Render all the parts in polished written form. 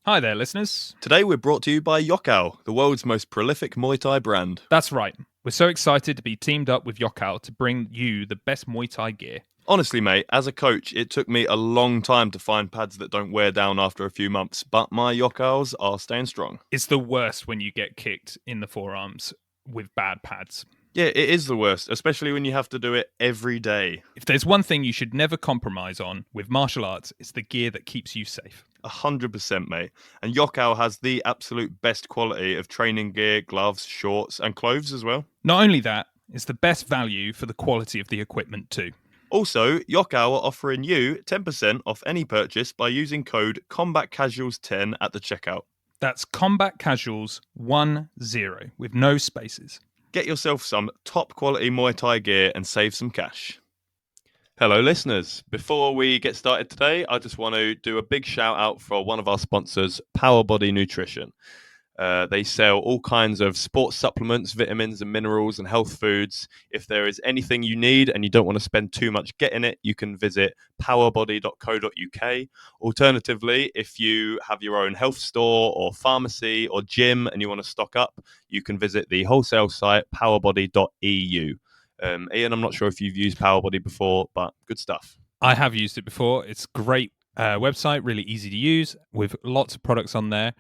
Hi there, listeners. Today we're brought to you by Yokkao, the world's most prolific Muay Thai brand. That's right. We're so excited to be teamed up with Yokkao to bring you the best Muay Thai gear. Honestly, mate, as a coach, it took me a long time to find pads that don't wear down after a few months, but my Yokkaos are staying strong. It's the worst when you get kicked in the forearms with bad pads. Yeah, it is the worst, especially when you have to do it every day. If there's one thing you should never compromise on with martial arts, it's the gear that keeps you safe. 100%, mate. And Yokkao has the absolute best quality of training gear, gloves, shorts, and clothes as well. Not only that, it's the best value for the quality of the equipment too. Also, Yokkao are offering you 10% off any purchase by using code CombatCasuals10 at the checkout. That's Combat Casuals 10 with no spaces. Get yourself some top quality Muay Thai gear and save some cash. Hello, listeners. Before we get started today, I just want to do a big shout out for one of our sponsors, Power Body Nutrition. They sell all kinds of sports supplements, vitamins and minerals and health foods. If there is anything you need and you don't want to spend too much getting it, you can visit powerbody.co.uk. Alternatively, if you have your own health store or pharmacy or gym and you want to stock up, you can visit the wholesale site powerbody.eu. Ian, I'm not sure if you've used Powerbody before, but good stuff. I have used it before. It's a great website, really easy to use with lots of products on there.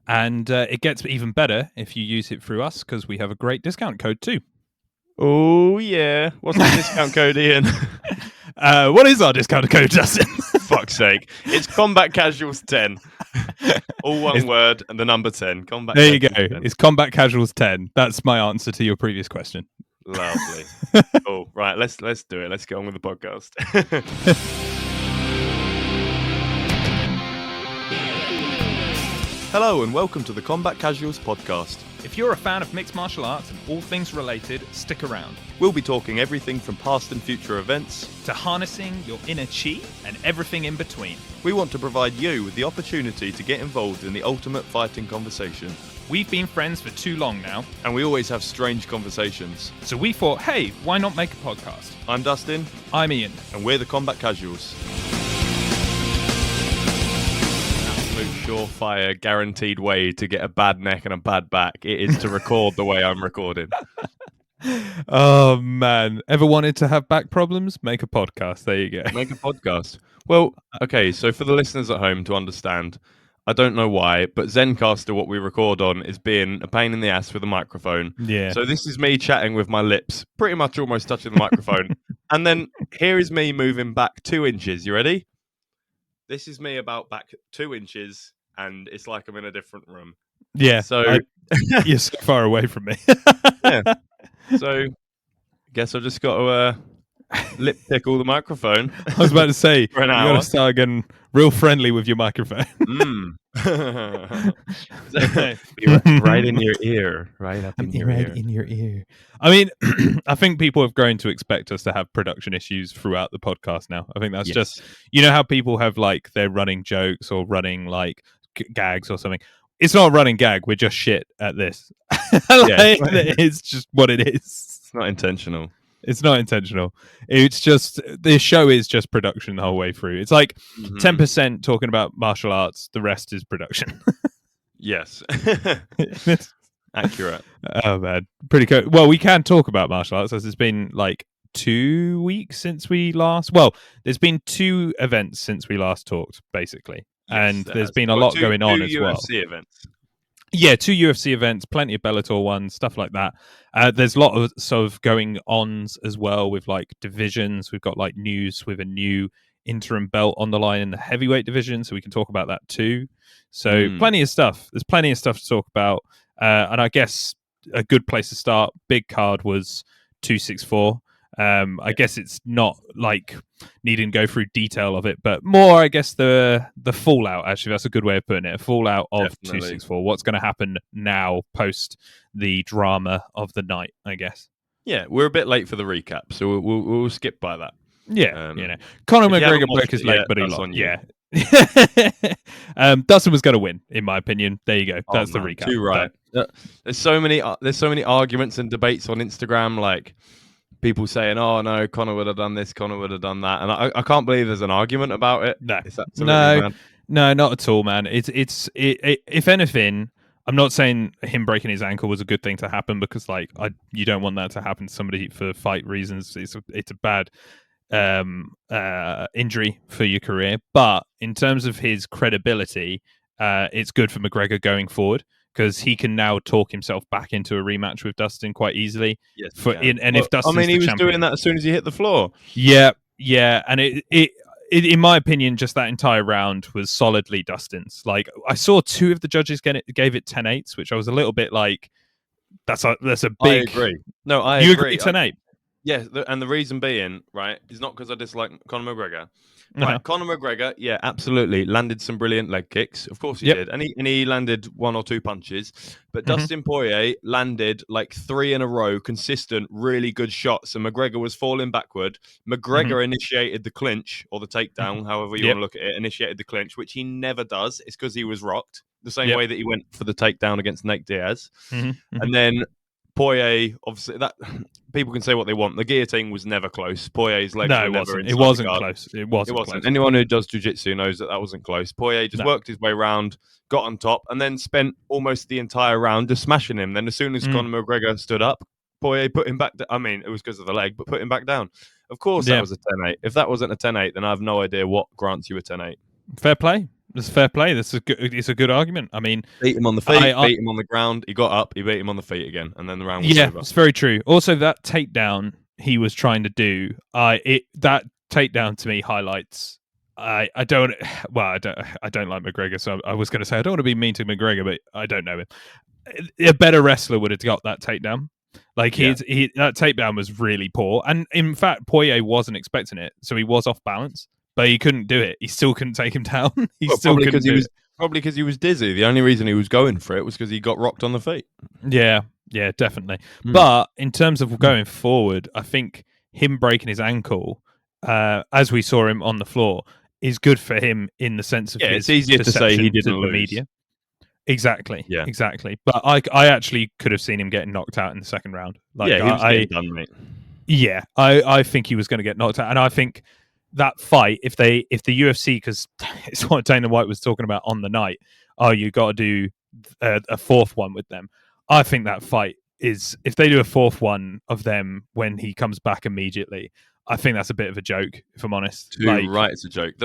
And it gets even better if you use it through us because we have a great discount code too. Oh, yeah. What's the discount code, Ian? What is our discount code, Dustin? Fuck's sake. It's Combat Casuals 10. All one word and the number 10. Combat there you go. 10. It's Combat Casuals 10. That's my answer to your previous question. Lovely. Cool. Right, let's do it. Let's get on with the podcast. Hello and welcome to the Combat Casuals podcast. If you're a fan of mixed martial arts and all things related, stick around. We'll be talking everything from past and future events to harnessing your inner chi and everything in between. We want to provide you with the opportunity to get involved in the ultimate fighting conversation. We've been friends for too long now, and we always have strange conversations. So we thought, hey, why not make a podcast? I'm Dustin. I'm Ian. And we're the Combat Casuals. Absolute surefire, guaranteed way to get a bad neck and a bad back. It is to record the way I'm recording. Oh, man. Ever wanted to have back problems? Make a podcast. There you go. Make a podcast. Well, okay, so for the listeners at home to understand, I don't know why, but Zencaster, what we record on, is being a pain in the ass with a microphone. Yeah. So this is me chatting with my lips, pretty much almost touching the microphone. And then here is me moving back 2 inches. You ready? This is me about back 2 inches, and it's like I'm in a different room. Yeah. So you're so far away from me. Yeah. So I guess I just got to lip tickle the microphone. I was about to say, you an hour. got to start getting real friendly with your microphone. Right in your ear. Right up in your ear. in your ear. I mean, I think people have grown to expect us to have production issues throughout the podcast now. I think that's just, you know how people have like their running jokes or running like gags or something. It's not a running gag. We're just shit at this. It's just what it is. It's not intentional. It's not intentional. It's just, the show is just production the whole way through. It's like 10% talking about martial arts. The rest is production. Yes. Accurate. Oh, man. Pretty cool. Well, we can talk about martial arts as it's been like 2 weeks since we last... Well, there's been 2 events since we last talked, basically. Yes, and there's been a lot going on as well. 2 UFC events. Yeah, 2 UFC events, plenty of Bellator ones, stuff like that. There's a lot of sort of going ons as well with like divisions. We've got like news with a new interim belt on the line in the heavyweight division, so we can talk about that too. So plenty of stuff. There's plenty of stuff to talk about. And I guess a good place to start, big card was 264. I guess it's not like needing to go through detail of it, but more, I guess, the fallout. Actually, that's a good way of putting it. A fallout of Definitely. 264. What's going to happen now post the drama of the night, I guess. Yeah, we're a bit late for the recap, so we'll skip by that. Yeah, Conor McGregor broke his leg, but he lost. Yeah. Dustin was going to win, in my opinion. There you go. That's the recap. Too right. There's so many arguments and debates on Instagram, like people saying, "Oh no, Conor would have done this, Conor would have done that," and I can't believe there's an argument about it. No, it's absolutely mad. No, not at all, man. If anything, I'm not saying him breaking his ankle was a good thing to happen because like you don't want that to happen to somebody for fight reasons. It's a bad injury for your career. But in terms of his credibility, it's good for McGregor going forward because he can now talk himself back into a rematch with Dustin quite easily. Yes, If Dustin's I mean, he was champion, doing that as soon as he hit the floor. yeah, and it in my opinion, just that entire round was solidly Dustin's. Like I saw two of the judges gave it 10-8s, which I was a little bit like, that's a big. I agree. No, I you agree. 10-8. Yeah, and the reason being, right, is not because I dislike Conor McGregor. Right, Uh-huh. Conor McGregor, yeah, absolutely landed some brilliant leg kicks. Of course he did, and he landed one or two punches. But Dustin Poirier landed like 3 in a row, consistent, really good shots, and McGregor was falling backward. McGregor initiated the clinch or the takedown, however you want to look at it. Initiated the clinch, which he never does. It's because he was rocked the same way that he went for the takedown against Nate Diaz, and then Poirier, obviously, that people can say what they want. The guillotine was never close. Poirier's legs were never inside. It wasn't close. It wasn't close. Anyone who does jiu-jitsu knows that wasn't close. Poirier just worked his way around, got on top, and then spent almost the entire round just smashing him. Then as soon as Conor McGregor stood up, Poirier put him back. I mean, it was because of the leg, but put him back down. Of course, that was a 10-8. If that wasn't a 10-8, then I have no idea what grants you a 10-8. Fair play. It's fair play. It's a good argument. I mean, beat him on the feet, beat him on the ground. He got up, he beat him on the feet again, and then the round was over. It's very true. Also, that takedown he was trying to do, that takedown to me highlights. I don't like McGregor, so I was going to say I don't want to be mean to McGregor, but I don't know him. A better wrestler would have got that takedown. Like that takedown was really poor, and in fact, Poirier wasn't expecting it, so he was off balance. But he couldn't do it. He still couldn't take him down. Probably because he was dizzy. The only reason he was going for it was because he got rocked on the feet. Yeah, definitely. But in terms of going forward, I think him breaking his ankle, as we saw him on the floor, is good for him in the sense of it's easier to say he didn't lose. The media. Exactly. Yeah. Exactly. But I actually could have seen him getting knocked out in the second round. Like, he was getting done, mate. Yeah, I think he was going to get knocked out, and I think that fight, if the UFC, because it's what Dana White was talking about on the night, you got to do a fourth one with them. I think that fight is, if they do a fourth one of them when he comes back immediately, I think that's a bit of a joke, if I'm honest. Right, it's a joke.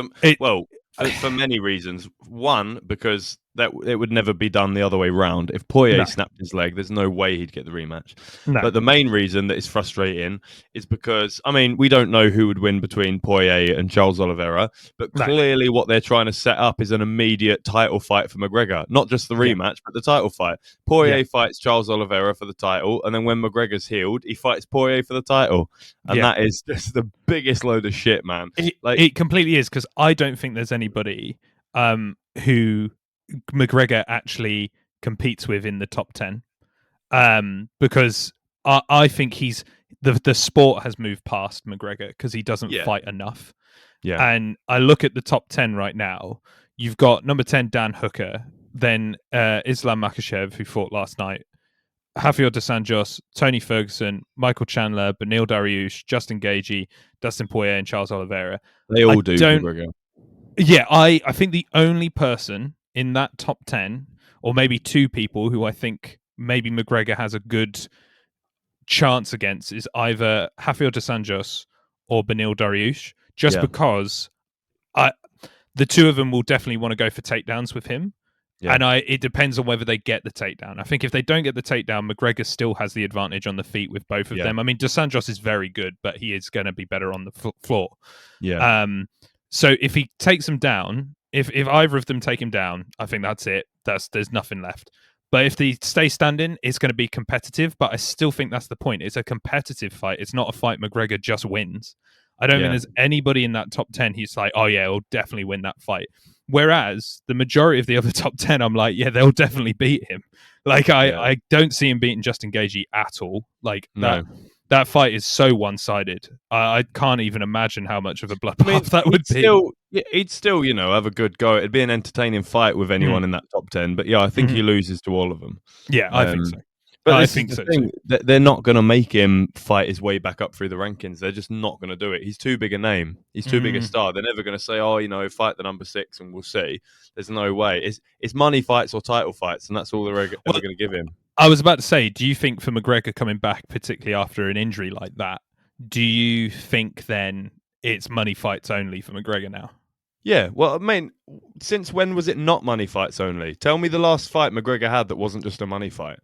For many reasons. One, because it would never be done the other way round. If Poirier snapped his leg, there's no way he'd get the rematch. But the main reason that it's frustrating is because, I mean, we don't know who would win between Poirier and Charles Oliveira, but clearly what they're trying to set up is an immediate title fight for McGregor. Not just the rematch, but the title fight. Poirier fights Charles Oliveira for the title, and then when McGregor's healed, he fights Poirier for that that is just the biggest load of shit, man. It completely is, because I don't think there's anybody who McGregor actually competes with in the top 10, because I think he's the sport has moved past McGregor because he doesn't fight enough. And I look at the top 10 right now. You've got number 10 Dan Hooker, then Islam Makhachev, who fought last night, Rafael dos Anjos, Tony Ferguson, Michael Chandler, Beneil Dariush, Justin Gaethje, Dustin Poirier, and Charles Oliveira. They all do McGregor. Yeah, I think the only person in that top 10, or maybe two people who I think maybe McGregor has a good chance against, is either Rafael dos Anjos or Beneil Dariush, just because the two of them will definitely want to go for takedowns with him. Yeah. And it depends on whether they get the takedown. I think if they don't get the takedown, McGregor still has the advantage on the feet with both of them. I mean, dos Anjos is very good, but he is going to be better on the floor. Yeah. So if he takes them down, if either of them take him down, I think that's it. There's nothing left. But if they stay standing, it's going to be competitive. But I still think that's the point. It's a competitive fight. It's not a fight McGregor just wins. I don't think there's anybody in that top 10 who's like, oh yeah, he'll definitely win that fight. Whereas the majority of the other top 10, I'm like, yeah, they'll definitely beat him. Like, I don't see him beating Justin Gaethje at all. Like, that fight is so one-sided. I can't even imagine how much of a bloodbath that would be. He'd still, have a good go. It'd be an entertaining fight with anyone in that top 10. But yeah, I think he loses to all of them. Yeah, I think so. But I this think is the so thing, too. they're not going to make him fight his way back up through the rankings. They're just not going to do it. He's too big a name. He's too big a star. They're never going to say, oh, fight the number 6 and we'll see. There's no way. It's money fights or title fights, and that's all they're ever Well, going to give him. I was about to say, do you think for McGregor coming back, particularly after an injury like that, do you think then it's money fights only for McGregor now? Yeah, well, I mean, since when was it not money fights only? Tell me the last fight McGregor had that wasn't just a money fight.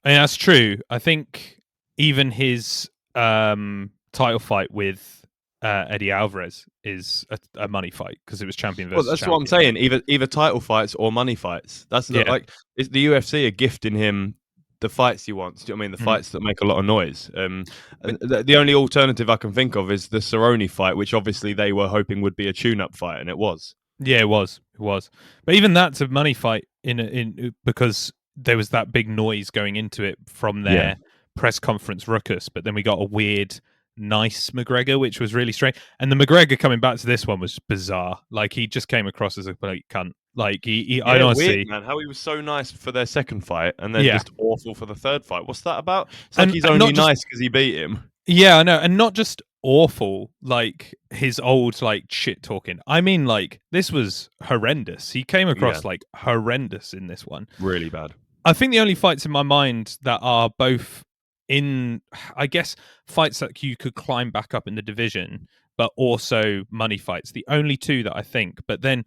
I mean, that's true. I think even his title fight with Eddie Alvarez is a money fight because it was champion versus Well, that's champion. what I'm saying. Either title fights or money fights. That's like it's the UFC are gifting him the fights he wants. Do you know what I mean? The fights that make a lot of noise. The only alternative I can think of is the Cerrone fight, which obviously they were hoping would be a tune-up fight, and it was. Yeah, it was. It was. But even that's a money fight in because there was that big noise going into it from their press conference ruckus. But then we got a weird, nice McGregor, which was really strange. And the McGregor coming back to this one was bizarre. Like he just came across as a complete cunt. Like I honestly, weird, man. How he was so nice for their second fight and then just awful for the third fight. What's that about? It's like he's only nice because he beat him. Yeah, I know, and not just awful like his old like shit talking. I mean, like this was horrendous. He came across like horrendous in this one. Really bad. I think the only fights in my mind that are both in, I guess, fights that you could climb back up in the division, but also money fights. The only two that I think, but then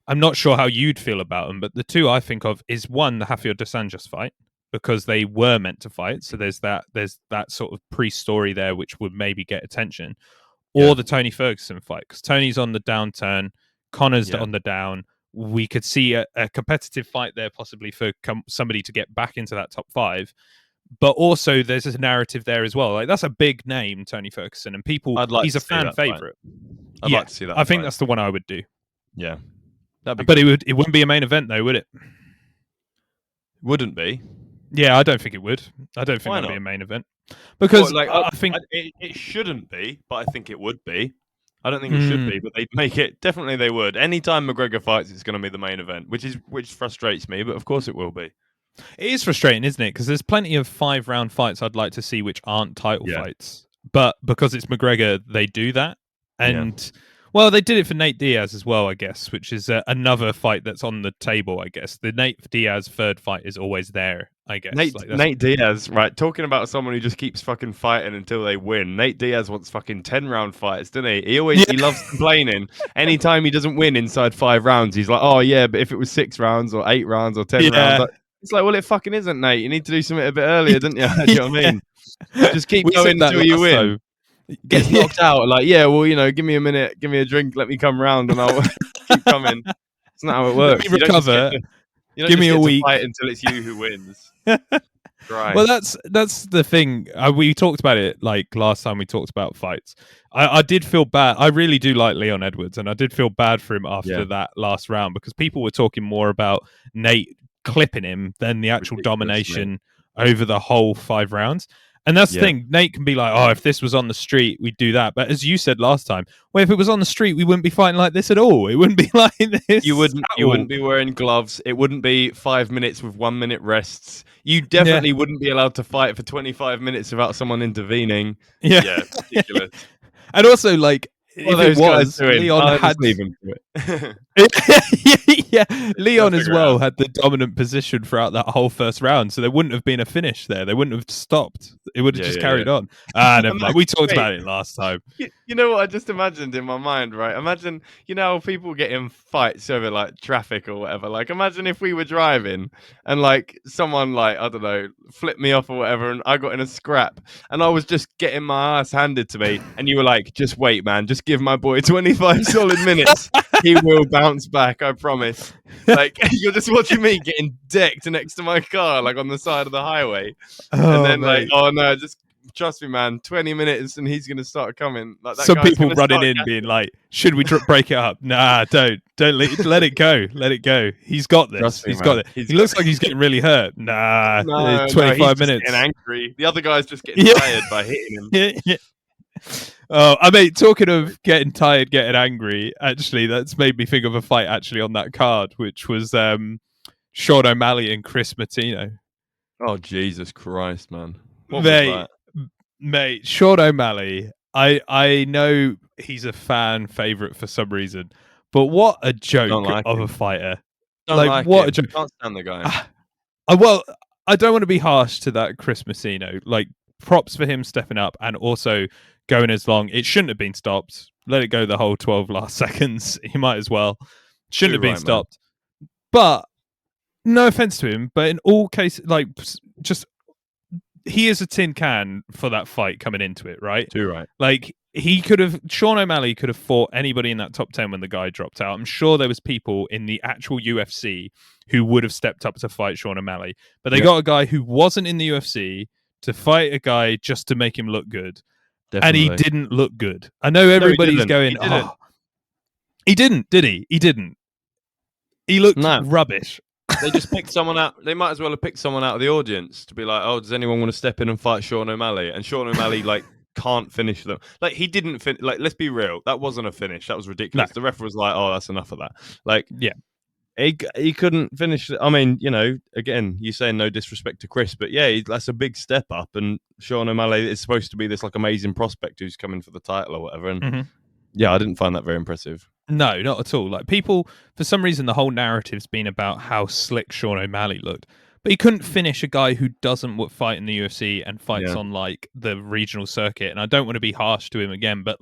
I'm not sure how you'd feel about them. But the two I think of is one, the Rafael dos Anjos fight, because they were meant to fight. So there's that sort of pre-story there, which would maybe get attention, or the Tony Ferguson fight, because Tony's on the downturn, Connor's on the down. We could see a competitive fight there, possibly for somebody to get back into that top 5. But also, there's a narrative there as well. Like that's a big name, Tony Ferguson, and people. He's a fan favorite. I'd like to see that. I think that's the one I would do. Yeah, but it wouldn't be a main event though, would it? Wouldn't be. Yeah, I don't think it would. I don't think that'd be a main event because I think it shouldn't be, but I think it would be. I don't think it should be, but they'd make it. Definitely, they would. Anytime McGregor fights, it's going to be the main event, which frustrates me, but of course it will be. It is frustrating, isn't it? Because there's plenty of 5-round fights I'd like to see which aren't title fights, but because it's McGregor, they do that. And well, they did it for Nate Diaz as well, I guess, which is another fight that's on the table. I guess the Nate Diaz third fight is always there. I guess Nate Diaz, right? Talking about someone who just keeps fucking fighting until they win. Nate Diaz wants fucking 10-round fights, doesn't he? He loves complaining. Anytime he doesn't win inside 5 rounds, he's like, "Oh yeah, but if it was 6 rounds or 8 rounds or 10 rounds." It's like, well, it fucking isn't, Nate. You need to do something a bit earlier, don't you? Do you know what I mean? Just keep going until you win. Gets knocked out, like, well, give me a minute, give me a drink, let me come round, and I'll keep coming. It's not how it works. Let me recover. Give me a week. Fight until it's you who wins. Right. Well, that's the thing. We talked about it like last time we talked about fights. I did feel bad. I really do like Leon Edwards, and I did feel bad for him after that last round because people were talking more about Nate clipping him than the actual domination over the whole 5 rounds. And that's the thing. Nate can be like, "Oh, if this was on the street, we'd do that." But as you said last time, well, if it was on the street, we wouldn't be fighting like this at all. It wouldn't be like this. You wouldn't be wearing gloves. It wouldn't be 5 minutes with 1 minute rests. You definitely wouldn't be allowed to fight for 25 minutes without someone intervening. Yeah, ridiculous. And also, like, if it was, Leon had leave him to it. Leon as well had the dominant position throughout that whole first round, so there wouldn't have been a finish there. They wouldn't have stopped. It would have just carried on. Never mind. We talked about it last time. You know what I just imagined in my mind, right? Imagine, how people get in fights over like traffic or whatever. Like, imagine if we were driving and like someone like, I don't know, flipped me off or whatever, and I got in a scrap, and I was just getting my ass handed to me, and you were like, "Just wait, man. Just give my boy 25 solid minutes. He will bounce back, I promise." Like, you're just watching me getting decked next to my car, like on the side of the highway. And then like, "Oh no, just trust me, man, 20 minutes and he's going to start coming." Like, some people running in being like, "Should we break it up?" Nah, don't let it go. Let it go. He's got this. He's got it. He looks like he's getting really hurt. Nah, 25 minutes. Getting angry. The other guy's just getting tired by hitting him. Oh, I mean, talking of getting tired, getting angry, actually, that's made me think of a fight actually on that card, which was Sean O'Malley and Chris Martino. Oh, Jesus Christ, man. What was Mate, that? mate, Sean O'Malley. I know he's a fan favorite for some reason, but what a Don't joke like of a him. fighter! Don't Like like what a him. joke. Can't stand the guy. Well, I don't want to be harsh to that Chris Messino. Like props for him stepping up and also going as long. It shouldn't have been stopped. Let it go the whole 12 last seconds. He might as well. Shouldn't Too have been right, man. stopped. But no offense to him, but in all cases, like just he is a tin can for that fight coming into it, right? Too right. Like Sean O'Malley could have fought anybody in that top 10 when the guy dropped out. I'm sure there was people in the actual UFC who would have stepped up to fight Sean O'Malley, but they got a guy who wasn't in the UFC to fight a guy just to make him look good. Definitely. And he didn't look good. I know everybody's going, oh, he didn't, did he? He didn't. He looked rubbish. They just picked someone out. They might as well have picked someone out of the audience to be like, "Oh, does anyone want to step in and fight Sean O'Malley?" And Sean O'Malley can't finish them. Like he didn't finish. Like let's be real, that wasn't a finish. That was ridiculous. No. The ref was like, "Oh, that's enough of that." Like yeah, he couldn't finish. I mean, again, you're saying no disrespect to Chris, but yeah, that's a big step up. And Sean O'Malley is supposed to be this amazing prospect who's coming for the title or whatever. And yeah, I didn't find that very impressive. No, not at all. Like people, for some reason, the whole narrative's been about how slick Sean O'Malley looked, but he couldn't finish a guy who doesn't fight in the UFC and fights on the regional circuit. And I don't want to be harsh to him again, but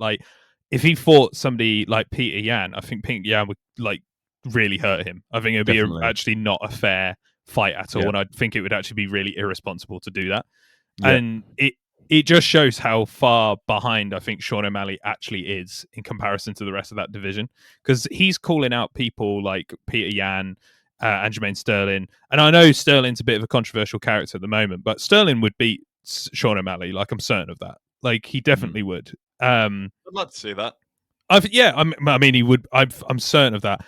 if he fought somebody like Peter Yan, I think Peter Yan would really hurt him. I think it would be actually not a fair fight at all, and I think it would actually be really irresponsible to do that. And it just shows how far behind I think Sean O'Malley actually is in comparison to the rest of that division, because he's calling out people like Peter Yan and Jermaine Sterling. And I know Sterling's a bit of a controversial character at the moment, but Sterling would beat Sean O'Malley. I'm certain of that. He definitely would. I'd love to see that. I mean, he would. I'm certain of that.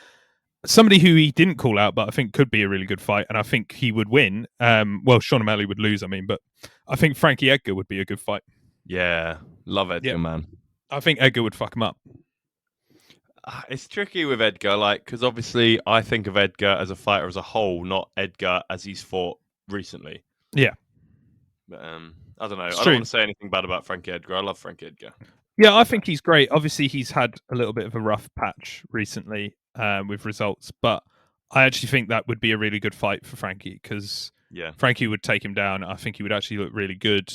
Somebody who he didn't call out, but I think could be a really good fight, and I think he would win. Well, Sean O'Malley would lose, but I think Frankie Edgar would be a good fight. Yeah, love Edgar, man. I think Edgar would fuck him up. It's tricky with Edgar, because obviously I think of Edgar as a fighter as a whole, not Edgar as he's fought recently. Yeah. But I don't know. I don't want to say anything bad about Frankie Edgar. I love Frankie Edgar. Yeah, I think he's great. Obviously, he's had a little bit of a rough patch recently with results, but I actually think that would be a really good fight for Frankie, because Frankie would take him down. I think he would actually look really good.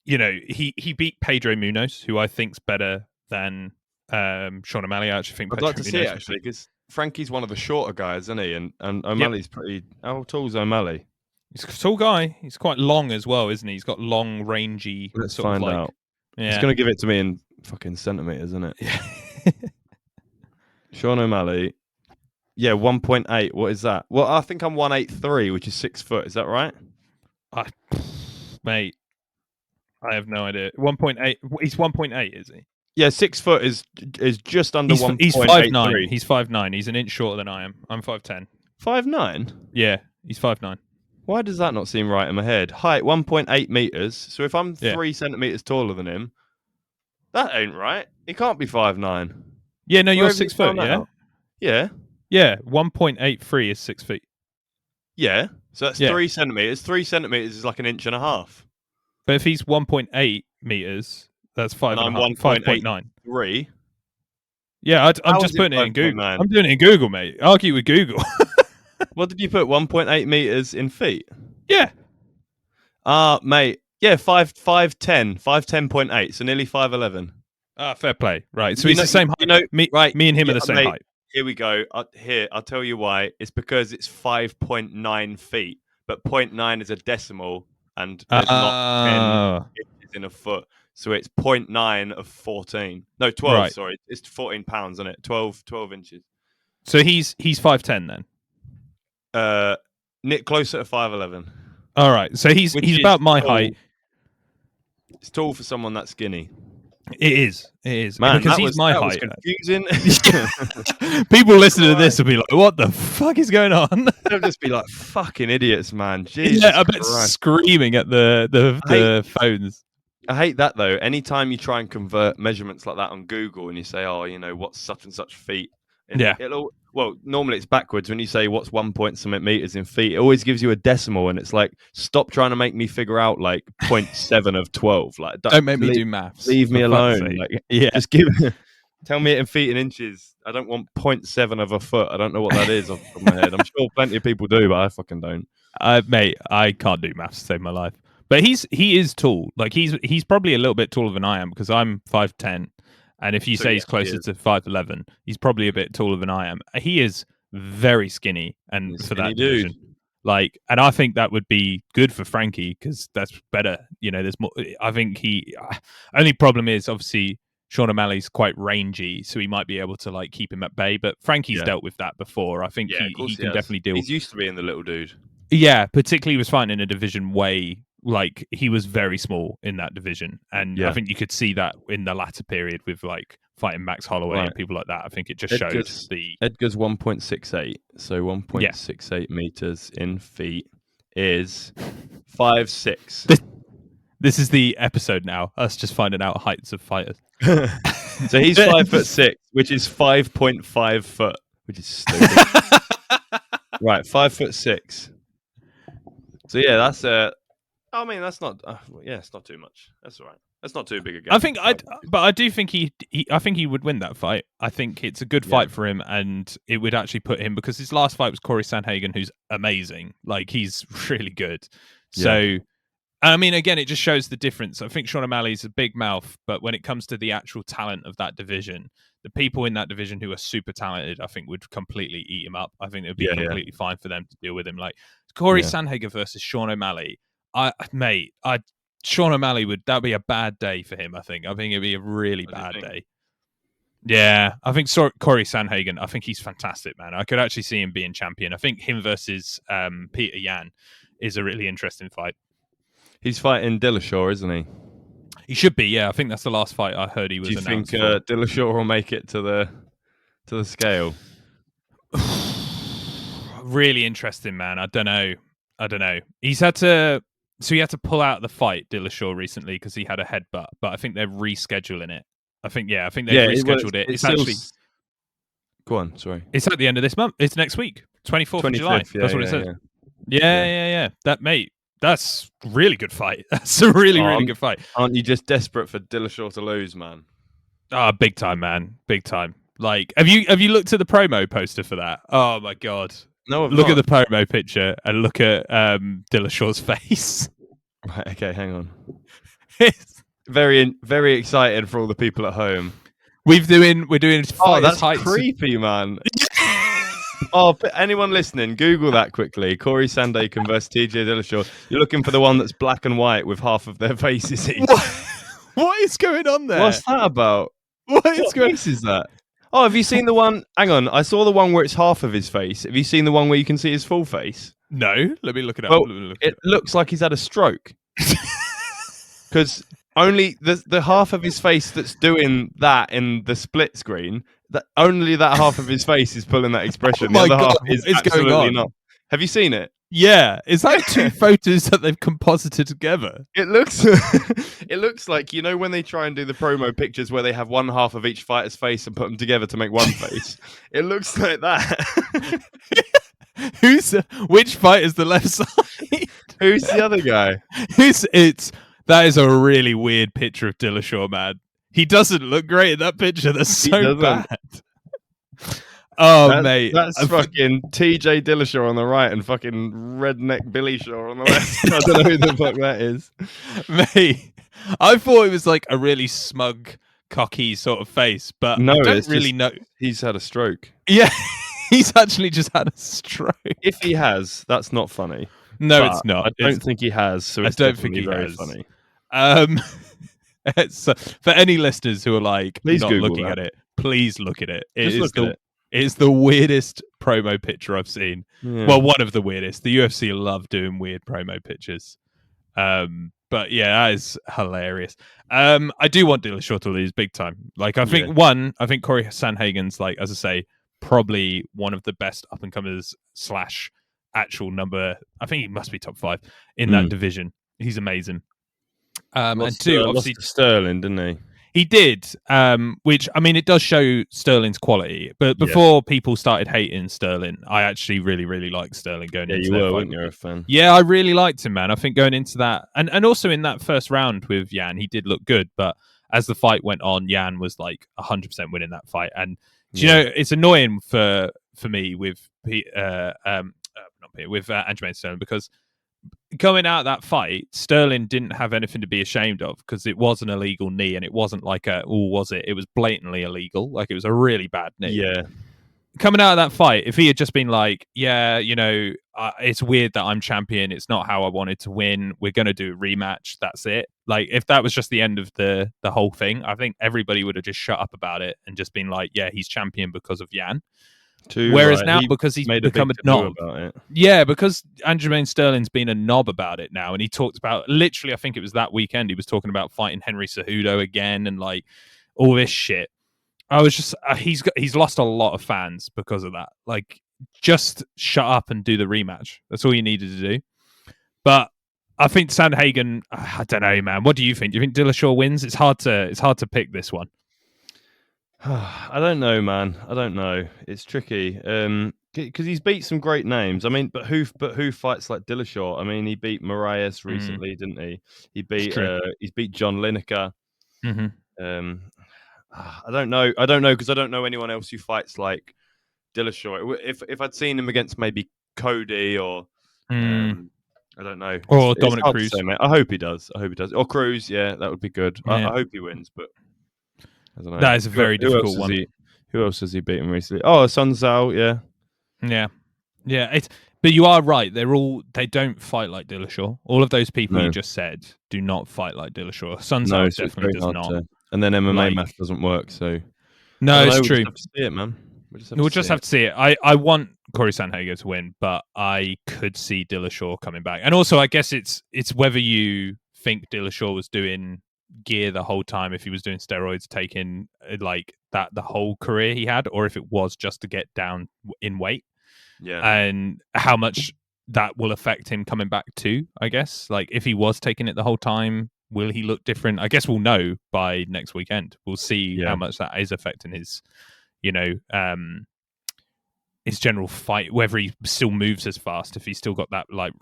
He beat Pedro Munoz, who I think's better than Sean O'Malley. I actually think I'd like to see it, actually, because Frankie's one of the shorter guys, isn't he? And O'Malley's pretty... How tall's O'Malley? He's a tall guy. He's quite long as well, isn't he? He's got long, rangy... Let's find out. Yeah. He's going to give it to me in fucking centimetres, isn't it? Yeah. Sean O'Malley. Yeah, 1.8. What is that? Well, I think I'm 183, which is 6 foot. Is that right? Mate, I have no idea. 1.8. He's 1.8, is he? Yeah, 6 foot is just under 1.83. He's 5'9". He's 5'9". He's an inch shorter than I am. I'm 5'10". 5'9"? Yeah, he's 5'9". Why does that not seem right in my head? Height 1.8 meters. So if I'm 3 centimeters taller than him, that ain't right. He can't be 5'9". Yeah, no, you're 6 foot. Yeah, yeah, yeah. 1.83 is 6 feet. Yeah, so that's 3 centimeters. 3 centimeters is like an inch and a half. But if he's 1.8 meters, that's 5.9. 3. Yeah, I'm just putting it in Google. I'm doing it in Google, mate. Argue with Google. What did you put? 1.8 meters in feet? Yeah. Mate. Yeah, 5'10.8, so nearly 5'11. Fair play. Right. So he's the same height. Me and him are the same height. Here we go. I'll tell you why. It's because it's 5.9 feet, but 0.9 is a decimal, and there's not 10 inches in a foot. So it's 0.9 of 14. No, 12, right. Sorry. It's 14 pounds, isn't it? 12 inches. So he's 5'10 then? Nick closer to 5'11. All right. So he's about my height. It's tall for someone that skinny. It is. Man, because he's my height. Confusing. People listening to this will be like, "What the fuck is going on?" They'll just be like, "Fucking idiots, man!" Jesus yeah, I bet screaming at the phones. I hate that though. Anytime you try and convert measurements like that on Google and you say, "Oh, what's such and such feet?" It'll Well, normally it's backwards. When you say what's 1 point something meters in feet, it always gives you a decimal, and it's like, stop trying to make me figure out like 0.7 of 12. Like, Don't make me do maths. Leave me alone. Like, yeah, just tell me it in feet and inches. I don't want 0.7 of a foot. I don't know what that is off the top of my head. I'm sure plenty of people do, but I fucking don't. Mate, I can't do maths to save my life. But he is tall. Like he's probably a little bit taller than I am because I'm 5'10", and if you say he's closer to 5'11", he's probably a bit taller than I am. He is very skinny, and for that division, like, and I think that would be good for Frankie because that's better. You know, there's more. I think only problem is obviously Sean O'Malley's quite rangy, so he might be able to like keep him at bay. But Frankie's dealt with that before. I think he can definitely deal. He's used to being the little dude. Yeah, particularly he was fighting in a division way, like he was very small in that division, and I think you could see that in the latter period with like fighting Max Holloway and people like that. I think it just showed Edgar's 1.68, so 1.68 meters in feet is 5'6". This is the episode now. Us just finding out heights of fighters. So he's 5'6", which is 5.5 foot, which is stupid. Right, 5'6". So yeah, that's I mean, that's not. It's not too much. That's all right. That's not too big a gap. But I do think I think he would win that fight. I think it's a good fight for him, and it would actually put him because his last fight was Corey Sandhagen, who's amazing. Like he's really good. So, I mean, again, it just shows the difference. I think Sean O'Malley's a big mouth, but when it comes to the actual talent of that division, the people in that division who are super talented, I think would completely eat him up. I think it would be completely fine for them to deal with him. Like Corey Sandhagen versus Sean O'Malley. Sean O'Malley that'd be a bad day for him. I think it'd be a really bad day. Yeah, I think Corey Sandhagen. I think he's fantastic, man. I could actually see him being champion. I think him versus Peter Yan is a really interesting fight. He's fighting Dillashaw, isn't he? He should be. Yeah, I think that's the last fight I heard he was. Do you think Dillashaw will make it to the scale? Really interesting, man. I don't know. He had to pull out the fight, Dillashaw, recently because he had a headbutt. But I think they're rescheduling it. I think they've rescheduled it. It's actually. Go on. Sorry. It's at the end of this month. It's next week, 24th of July. That's what it says. Yeah. That mate. That's a really good fight. That's a really good fight. Aren't you just desperate for Dillashaw to lose, man? Big time, man. Big time. Like, have you looked at the promo poster for that? Oh my god. No, look at the promo picture and look at Dillashaw's face. Right, okay, hang on. It's very, very exciting for all the people at home. We're doing. Oh, that's creepy, man. Oh, anyone listening, Google that quickly. Corey Sandhagen versus TJ Dillashaw. You're looking for the one that's black and white with half of their faces each. What is going on there? What's that about? What face is that? Oh, have you seen the one? Hang on, I saw the one where it's half of his face. Have you seen the one where you can see his full face? No, let me look it up. Well, it looks like he's had a stroke. Because only the half of his face that's doing that in the split screen, that only that half of his face is pulling that expression. Oh my the other God, half is going on? not. Have you seen it? Yeah, is that two photos that they've composited together? It looks like, you know, when they try and do the promo pictures where they have one half of each fighter's face and put them together to make one face. It looks like that. Which fighter's the left side? Who's the other guy? That is a really weird picture of Dillashaw, man. He doesn't look great in that picture. That's so bad. Oh, mate. That's fucking TJ Dillashaw on the right and fucking redneck Billy Shaw on the left. I don't know who the fuck that is. Mate, I thought it was like a really smug, cocky sort of face, but I don't really know. He's had a stroke. Yeah, he's actually just had a stroke. If he has, that's not funny. No, it's not. I don't think he has, so it's definitely very funny. So for any listeners who are like please not Google looking that. at it, please look at it. It's the weirdest promo picture I've seen. Yeah. Well, one of the weirdest. The UFC love doing weird promo pictures. But yeah, that is hilarious. I do want Dillashaw to lose big time. Like, I think Corey Sandhagen's, like, as I say, probably one of the best up and comers / actual number. I think he must be top 5 in that division. He's amazing. And two, obviously Sterling, didn't he? He did, which, I mean, it does show Sterling's quality. But before people started hating Sterling, I actually really, really liked Sterling going into that fight. Weren't you, a fan? Yeah, I really liked him, man. I think going into that, and also in that first round with Jan, he did look good. But as the fight went on, Jan was like 100% winning that fight. And you know, it's annoying for me with Aljamain Sterling, because going out that fight, Sterling didn't have anything to be ashamed of, because it was an illegal knee, and it wasn't like was it? It was blatantly illegal. Like, it was a really bad knee. Yeah. Coming out of that fight, if he had just been like, yeah, you know, it's weird that I'm champion. It's not how I wanted to win. We're going to do a rematch. That's it. Like, if that was just the end of the whole thing, I think everybody would have just shut up about it and just been like, yeah, he's champion because of Jan. Whereas now, because he's become a knob about it. Yeah, because Aljamain Sterling's been a knob about it now, and he talked about, literally, I think it was that weekend, he was talking about fighting Henry Cejudo again and like all this shit. I was just he's lost a lot of fans because of that. Like, just shut up and do the rematch. That's all you needed to do. But I think Sandhagen, I don't know, man. What do you think? Do you think Dillashaw wins? It's hard to pick this one. I don't know, man. I don't know. It's tricky. Because he's beat some great names. I mean, but who fights like Dillashaw? I mean, he beat Moraes recently, didn't he? He's beat John Lineker. Mm-hmm. I don't know because I don't know anyone else who fights like Dillashaw. If I'd seen him against maybe Cody or I don't know, or Dominic Cruz. Say, mate. I hope he does. Or Cruz. Yeah, that would be good. Yeah. I hope he wins, but I don't know. That is a very difficult one. Who else has he beaten recently? Oh, Sun Zhao. Yeah. But you are right. They don't fight like Dillashaw. All of those people you just said do not fight like Dillashaw. Sun Zhao definitely does not. And then MMA math doesn't work, so no, it's true. We'll just have to see it, man. We'll just have to see it. I want Corey Sandhagen to win, but I could see Dillashaw coming back. And also, I guess it's whether you think Dillashaw was doing gear the whole time, if he was doing steroids, taking like that the whole career he had, or if it was just to get down in weight. Yeah. And how much that will affect him coming back too, I guess. Like, if he was taking it the whole time, will he look different? I guess we'll know by next weekend. We'll see how much that is affecting his, his general fight, whether he still moves as fast, if he's still got that like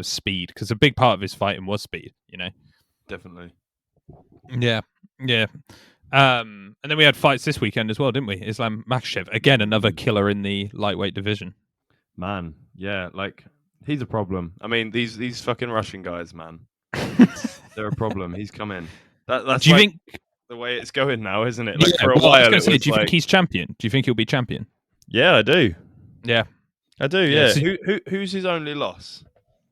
speed, because a big part of his fighting was speed, Definitely. Yeah. And then we had fights this weekend as well, didn't we? Islam Makhachev, again, another killer in the lightweight division. Man, yeah, like, he's a problem. I mean, these fucking Russian guys, man, they're a problem. He's come in. That's, do you think the way it's going now, isn't it? Like, for a while, do you think he's champion? Do you think he'll be champion? Yeah, I do. Yeah, I do. Yeah. So, who's his only loss?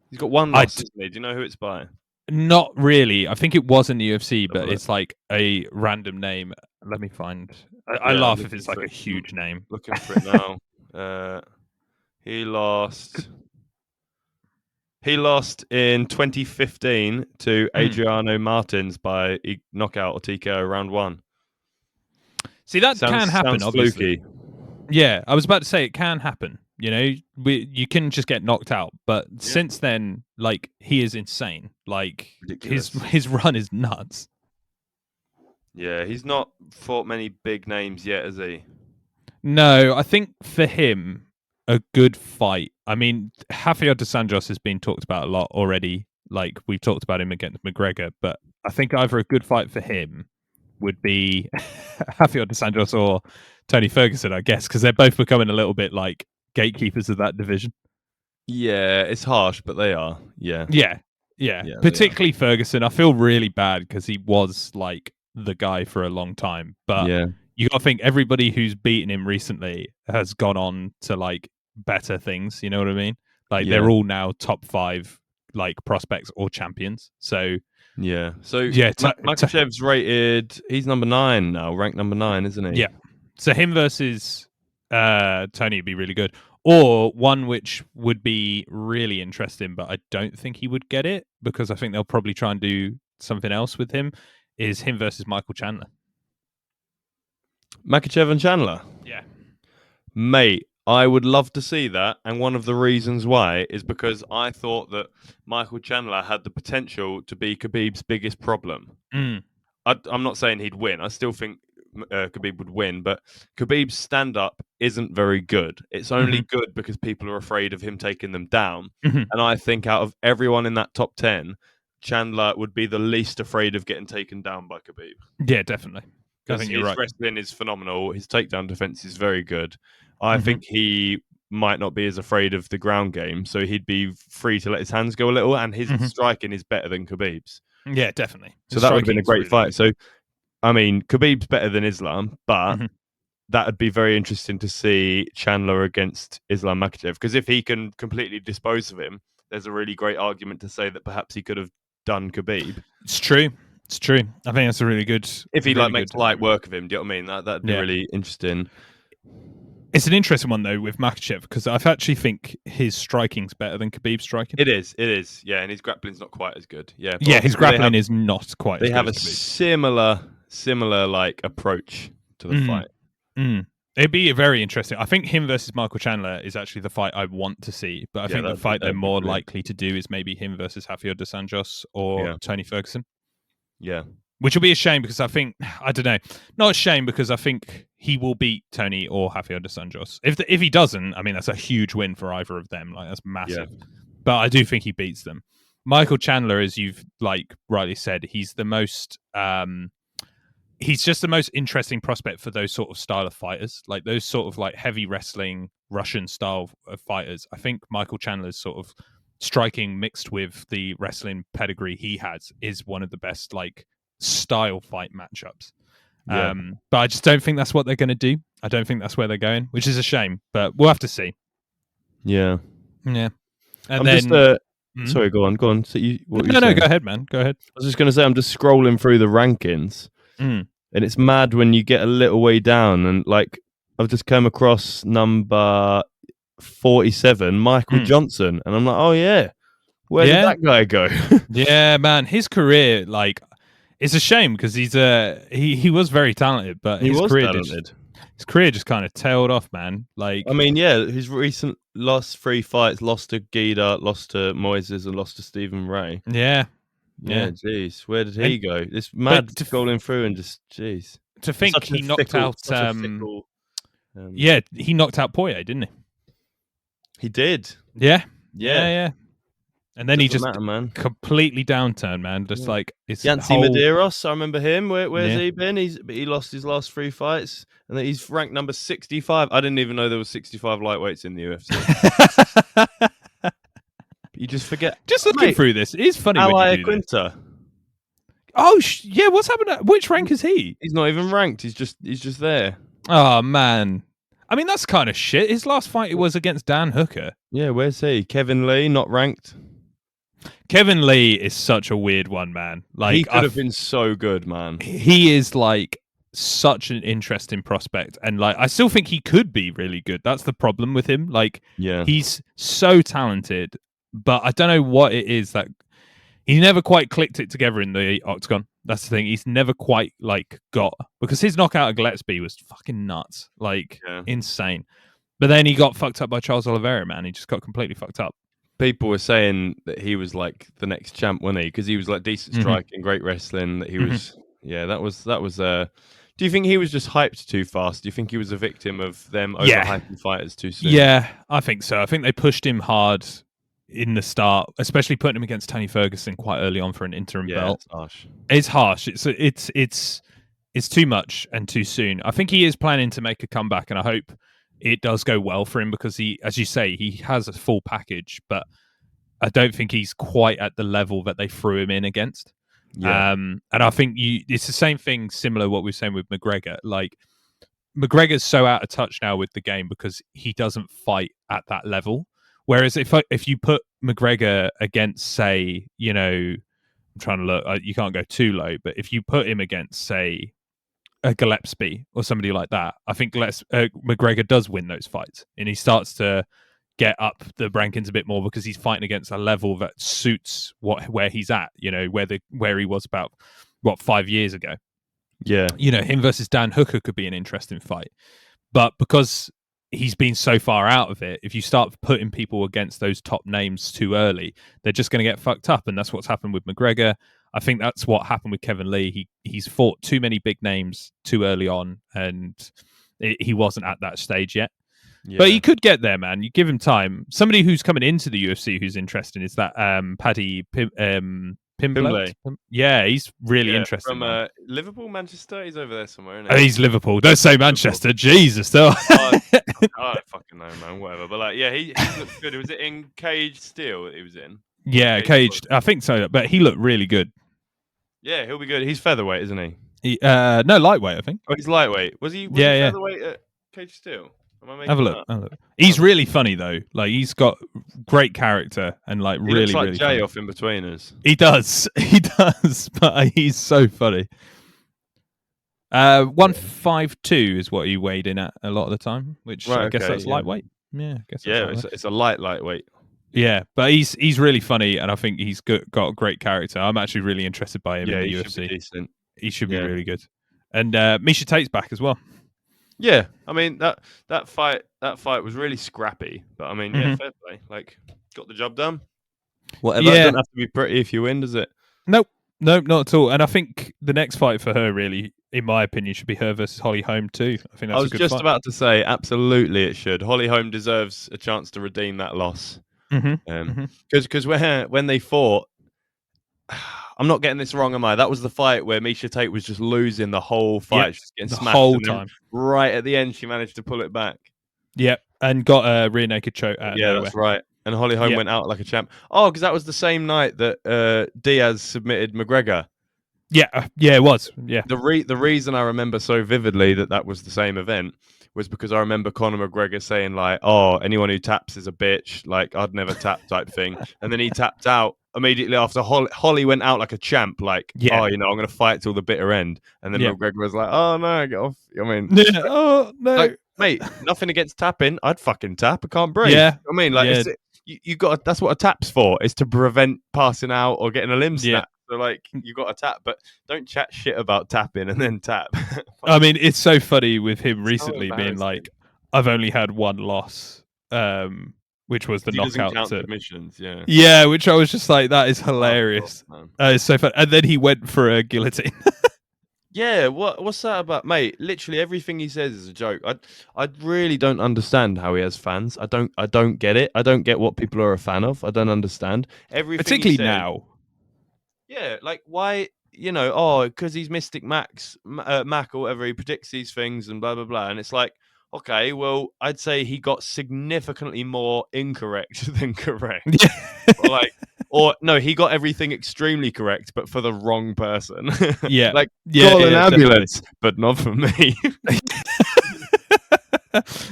He's got one loss. Do you know who it's by? Not really. I think it was in the UFC, but it's like a random name. Let me find. I laugh if it's like a huge name. Looking for it now. He lost in 2015 to Adriano Martins by knockout or TKO round 1. See, that can happen, obviously. Fluky. Yeah, I was about to say it can happen. You can just get knocked out, but since then, like, he is insane. Like, his run is nuts. Yeah, he's not fought many big names yet, has he? No, I think for him, a good fight. I mean, Rafael dos Anjos has been talked about a lot already. Like, we've talked about him against McGregor, but I think either a good fight for him would be Rafael dos Anjos or Tony Ferguson, I guess, because they're both becoming a little bit like gatekeepers of that division. Yeah, it's harsh, but they are. Yeah. Particularly Ferguson. I feel really bad because he was like the guy for a long time. But you got to think everybody who's beaten him recently has gone on to like better things. You know what I mean? Like, they're all now top 5 like prospects or champions. So Makhachev's rated. He's number 9 now, ranked number 9, isn't he? Yeah. So him versus Tony would be really good. Or one which would be really interesting, but I don't think he would get it because I think they'll probably try and do something else with him, is him versus Michael Chandler. Makhachev and Chandler? Yeah. Mate, I would love to see that. And one of the reasons why is because I thought that Michael Chandler had the potential to be Khabib's biggest problem. I'm not saying he'd win. I still think Khabib would win, but Khabib's stand-up isn't very good. It's only good because people are afraid of him taking them down. And I think out of everyone in that top 10, Chandler would be the least afraid of getting taken down by Khabib. Yeah, definitely. I Because think his you're right. wrestling is phenomenal. His takedown defense is very good. I think he might not be as afraid of the ground game, so he'd be free to let his hands go a little, and his striking is better than Khabib's. Yeah, definitely. So that would have been a great fight. So, I mean, Khabib's better than Islam, but that would be very interesting to see Chandler against Islam Makhachev, because if he can completely dispose of him, there's a really great argument to say that perhaps he could have done Khabib. It's true. It's true. I think that's a really good. If he really makes light work of him, do you know what I mean? That'd be really interesting. It's an interesting one though with Makhachev, because I actually think his striking's better than Khabib's striking. It is. Yeah, and his grappling's not quite as good. Yeah, his grappling is not quite. They as have good a as similar like approach to the fight. It'd be very interesting. I think him versus Michael Chandler is actually the fight I want to see, but I think the fight they're more likely to do is maybe him versus Rafael dos Anjos or Tony Ferguson. Yeah. Which will be a shame, because I think, I don't know, not a shame, because I think he will beat Tony or Rafael dos Anjos. If he doesn't, I mean, that's a huge win for either of them. Like, that's massive. Yeah. But I do think he beats them. Michael Chandler, as you've like rightly said, he's the most he's just the most interesting prospect for those sort of style of fighters, like those sort of like heavy wrestling Russian style of fighters. I think Michael Chandler's sort of striking mixed with the wrestling pedigree he has is one of the best like style fight matchups. Yeah. But I just don't think that's what they're going to do. I don't think that's where they're going, which is a shame, but we'll have to see. Yeah. And I'm then sorry, go on. So no, go ahead, man. Go ahead. I was just going to say, I'm just scrolling through the rankings, and it's mad when you get a little way down, and like I've just come across number 47, Michael Johnson, and I'm like, oh yeah, where did that guy go? Yeah, man, his career, like, it's a shame because he was very talented, but his career just kind of tailed off, man. Like, I mean, yeah, his recent last 3 fights, lost to Guida, lost to Moises, and lost to Stephen Ray. Yeah. Jeez, where did he go? This mad scrolling through and just, jeez. To think he knocked out, he knocked out Poirier, didn't he? He did. Yeah. And then he just completely downturned, man. Just like it's Yancy Medeiros, I remember him. Where's he been? He lost his last 3 fights, and then he's ranked number 65. I didn't even know there was 65 lightweights in the UFC. You just forget. Just looking through this, it is funny. Ally Quinta. Oh yeah, what's happened? Which rank is he? He's not even ranked. He's just there. Oh man. I mean, that's kind of shit. His last fight was against Dan Hooker. Yeah, where's he? Kevin Lee, not ranked. Kevin Lee is such a weird one, man. Like, he could have been so good, man. He is like such an interesting prospect, and like I still think he could be really good. That's the problem with him. Like, he's so talented, but I don't know what it is that he never quite clicked it together in the octagon. That's the thing. He's never quite like got, because his knockout of Gillespie was fucking nuts, like insane. But then he got fucked up by Charles Oliveira, man. He just got completely fucked up. People were saying that he was like the next champ, wasn't he? Because he was like decent striking, great wrestling. That he was, that was. Do you think he was just hyped too fast? Do you think he was a victim of them overhyping fighters too soon? Yeah, I think so. I think they pushed him hard in the start, especially putting him against Tony Ferguson quite early on for an interim belt. It's harsh. It's too much and too soon. I think he is planning to make a comeback, and I hope it does go well for him, because he, as you say, he has a full package, but I don't think he's quite at the level that they threw him in against. And I think it's the same thing, similar to what we were saying with McGregor. Like, McGregor's so out of touch now with the game because he doesn't fight at that level. Whereas if you put McGregor against, say, I'm trying to look, you can't go too low, but if you put him against, say, a Gillespie or somebody like that, I think McGregor does win those fights, and he starts to get up the rankings a bit more because he's fighting against a level that suits where he's at, where he was about 5 years ago. Him versus Dan Hooker could be an interesting fight, but because he's been so far out of it, if you start putting people against those top names too early, they're just going to get fucked up, and that's what's happened with McGregor. I think that's what happened with Kevin Lee. He's fought too many big names too early on, and he wasn't at that stage yet. Yeah. But he could get there, man. You give him time. Somebody who's coming into the UFC who's interesting is that Paddy Pimblett. Yeah, he's really interesting. From Liverpool, Manchester. He's over there somewhere, isn't he? He's Liverpool. Don't say Manchester. Liverpool. Jesus, though. I don't fucking know, man. Whatever. But like, yeah, he looked good. Was it in Caged Steel that he was in? Yeah, Caged. I think so. But he looked really good. Yeah, he'll be good. He's featherweight, isn't he? No, lightweight, I think. Oh, he's lightweight. Was he featherweight at Caged Steel? Have a look. He's really funny though. Like he's got great character and like he really, looks like really Jay funny. off In Betweeners. He does, but he's so funny. 152 is what he weighed in at a lot of the time, which I guess that's lightweight. Yeah, I guess. Yeah, it's a lightweight. Yeah, but he's really funny, and I think he's got a great character. I'm actually really interested by him in the UFC. He should be really good. And Misha Tate's back as well. Yeah, I mean that fight was really scrappy, but I mean, yeah, fair play. Like, got the job done. Whatever. It doesn't have to be pretty if you win, does it? Nope, not at all. And I think the next fight for her, really, in my opinion, should be her versus Holly Holm too. I think that's a good fight. I was just about to say, absolutely, it should. Holly Holm deserves a chance to redeem that loss. Because when they fought. I'm not getting this wrong, am I? That was the fight where Misha Tate was just losing the whole fight, just getting smashed whole time. Right at the end, she managed to pull it back. Yep, and got a rear naked choke out of nowhere. That's right. And Holly Holm went out like a champ. Oh, because that was the same night that Diaz submitted McGregor. Yeah, it was. Yeah. The reason I remember so vividly that was the same event was because I remember Conor McGregor saying like, "Oh, anyone who taps is a bitch. Like I'd never tap," type thing. And then he tapped out immediately after. Holly went out like a champ, like, "Oh, I'm going to fight till the bitter end." And then McGregor was like, "Oh no, get off." I mean, oh no, like, mate, nothing against tapping. I'd fucking tap. I can't breathe. Yeah, I mean, like, you got. That's what a tap's for, is to prevent passing out or getting a limb snap. So, like, you got to tap, but don't chat shit about tapping and then tap. I mean, it's so funny with him recently being like, "I've only had one loss," which was the knockout to submissions. Yeah, yeah, which I was just like, that is hilarious. It's so fun. And then he went for a guillotine. Yeah, what's that about, mate? Literally everything he says is a joke. I really don't understand how he has fans. I don't get it. I don't get what people are a fan of. I don't understand everything. Particularly now. Yeah, like why? Because he's Mystic Mac or whatever. He predicts these things and blah blah blah. And it's like, okay, well, I'd say he got significantly more incorrect than correct. Or no, he got everything extremely correct, but for the wrong person. Yeah, like call an ambulance, but not for me.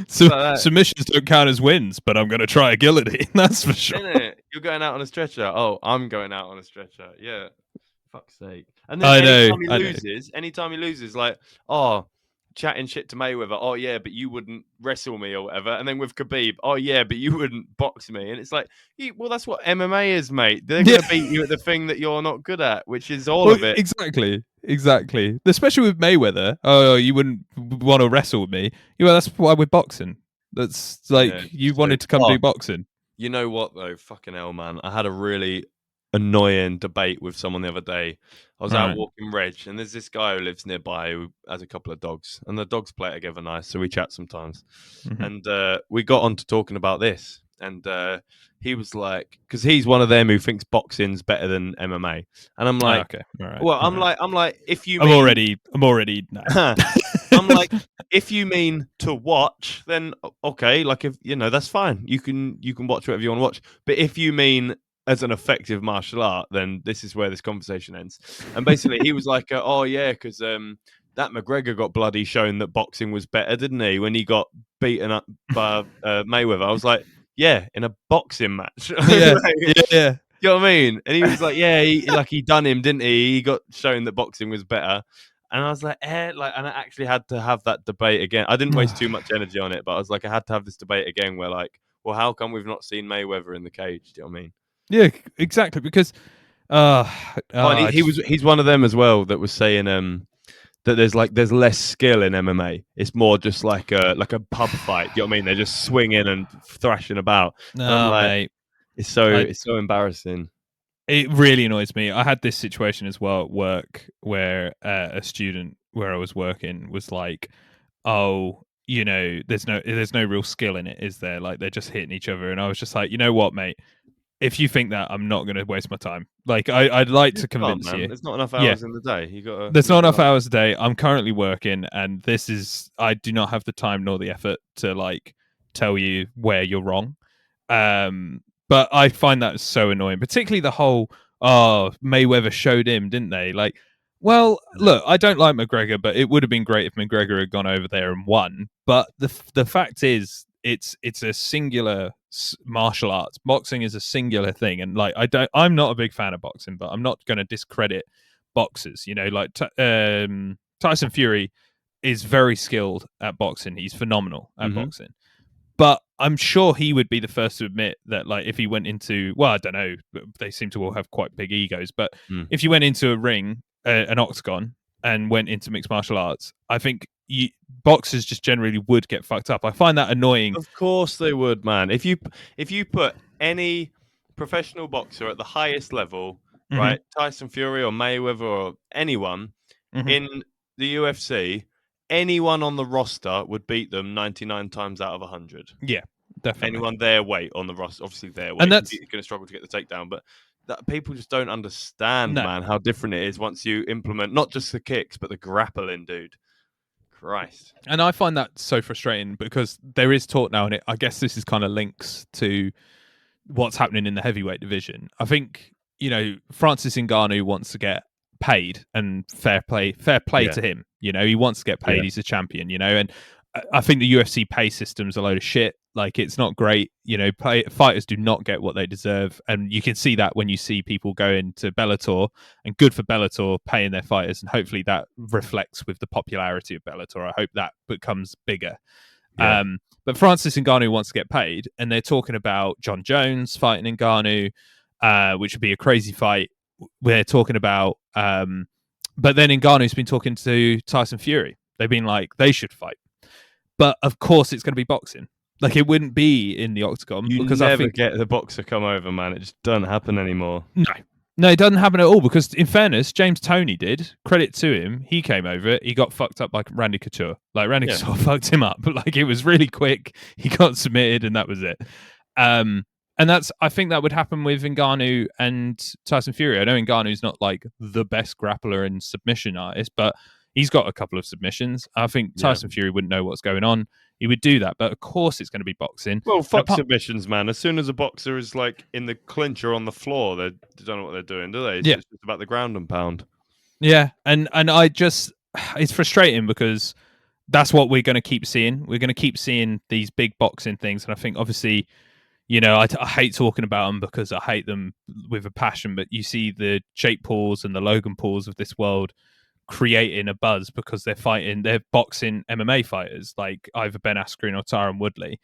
Submissions don't count as wins, but I'm going to try a guillotine. That's for sure. Isn't it? You're going out on a stretcher. Oh, I'm going out on a stretcher. Yeah, fuck's sake. And then anytime he loses, like, chatting shit to Mayweather. Oh yeah, but you wouldn't wrestle me or whatever. And then with Khabib, oh yeah, but you wouldn't box me. And it's like, well, that's what MMA is, mate. They're going to beat you at the thing that you're not good at, which is all of it. Exactly. Especially with Mayweather. Oh, you wouldn't want to wrestle with me. Well, that's why we're boxing. That's like, you wanted to come do boxing. You know what though? Fucking hell, man. I had a really annoying debate with someone the other day. I was out walking Reg, and there's this guy who lives nearby who has a couple of dogs, and the dogs play together nice, so we chat sometimes. And we got on to talking about this, and he was like, because he's one of them who thinks boxing's better than MMA, and I'm like, okay, all right, well, I'm like, if you, I'm already. No. I'm like, if you mean to watch, then okay, like if that's fine. You can watch whatever you want to watch, but if you mean as an effective martial art, then this is where this conversation ends. And basically, he was like, "Oh yeah, because that McGregor got bloody shown that boxing was better, didn't he? When he got beaten up by Mayweather." I was like, "Yeah, in a boxing match." Yeah. You know what I mean? And he was like, "Yeah, he done him, didn't he? He got shown that boxing was better." And I was like, and I actually had to have that debate again. I didn't waste too much energy on it, but I was like, I had to have this debate again where like, well, how come we've not seen Mayweather in the cage? Do you know what I mean? Yeah, exactly. Because he's one of them as well that was saying that there's less skill in MMA. It's more just like a pub fight. You know what I mean? They're just swinging and thrashing about. No, like, mate. It's so embarrassing. It really annoys me. I had this situation as well at work where a student where I was working was like, "Oh, there's no real skill in it, is there? Like they're just hitting each other." And I was just like, "You know what, mate? If you think that, I'm not going to waste my time. Like I'd like You to can't, convince man. you." There's not enough Yeah, hours in the day. You gotta there's not live enough life. hours a day. I'm currently working, and I do not have the time nor the effort to like tell you where you're wrong. But I find that so annoying, particularly the whole Mayweather showed him, didn't they? Like, well, Yeah. look, I don't like McGregor, but it would have been great if McGregor had gone over there and won. But the fact is, it's a singular martial arts. Boxing is a singular thing, and like I'm not a big fan of boxing, but I'm not going to discredit boxers. Like Tyson Fury is very skilled at boxing. He's phenomenal at Mm-hmm. boxing. But I'm sure he would be the first to admit that, like, if he went into, well, I don't know, they seem to all have quite big egos, but if you went into a ring, an octagon, and went into mixed martial arts, I think boxers just generally would get fucked up. I find that annoying. Of course they would, man. If you put any professional boxer at the highest level, Mm-hmm. right, Tyson Fury or Mayweather or anyone in the UFC, anyone on the roster would beat them 99 times out of 100. Yeah, definitely. Anyone their weight on the roster, obviously their weight, And that's you're going to struggle to get the takedown. But that people just don't understand, no. man, how different it is once you implement not just the kicks but the grappling, dude. Christ. And I find that so frustrating because there is talk now, and I guess this is kind of links to what's happening in the heavyweight division. I think, Francis Ngannou wants to get paid, and fair play to him. He wants to get paid. Yeah. He's a champion, and I think the UFC pay system's a load of shit. Like, it's not great. Fighters do not get what they deserve, and you can see that when you see people go into Bellator, and good for Bellator paying their fighters, and hopefully that reflects with the popularity of Bellator. I hope that becomes bigger. Yeah. But Francis Ngannou wants to get paid, and they're talking about John Jones fighting Ngannou, which would be a crazy fight. We're talking about, but then Ngannou's been talking to Tyson Fury. They've been like, they should fight. But of course, it's going to be boxing. Like, it wouldn't be in the octagon. You because never I think get the boxer come over, man. It just doesn't happen anymore. No, it doesn't happen at all. Because in fairness, James Toney did. Credit to him. He came over. He got fucked up by Randy Couture. Like, Randy Couture fucked him up. But like, it was really quick. He got submitted, and that was it. And I think that would happen with Ngannou and Tyson Fury. I know Ngannou's not like the best grappler and submission artist, but he's got a couple of submissions. I think Tyson Fury wouldn't know what's going on. He would do that, but of course it's going to be boxing. Well, fuck submissions, man. As soon as a boxer is like in the clinch or on the floor, they don't know what they're doing, do they? It's just about the ground and pound. Yeah, and I just, it's frustrating because that's what we're going to keep seeing. We're going to keep seeing these big boxing things, and I think obviously, I hate talking about them because I hate them with a passion. But you see the Jake Pauls and the Logan Pauls of this world creating a buzz because they're boxing MMA fighters like either Ben Askren or Tyron Woodley,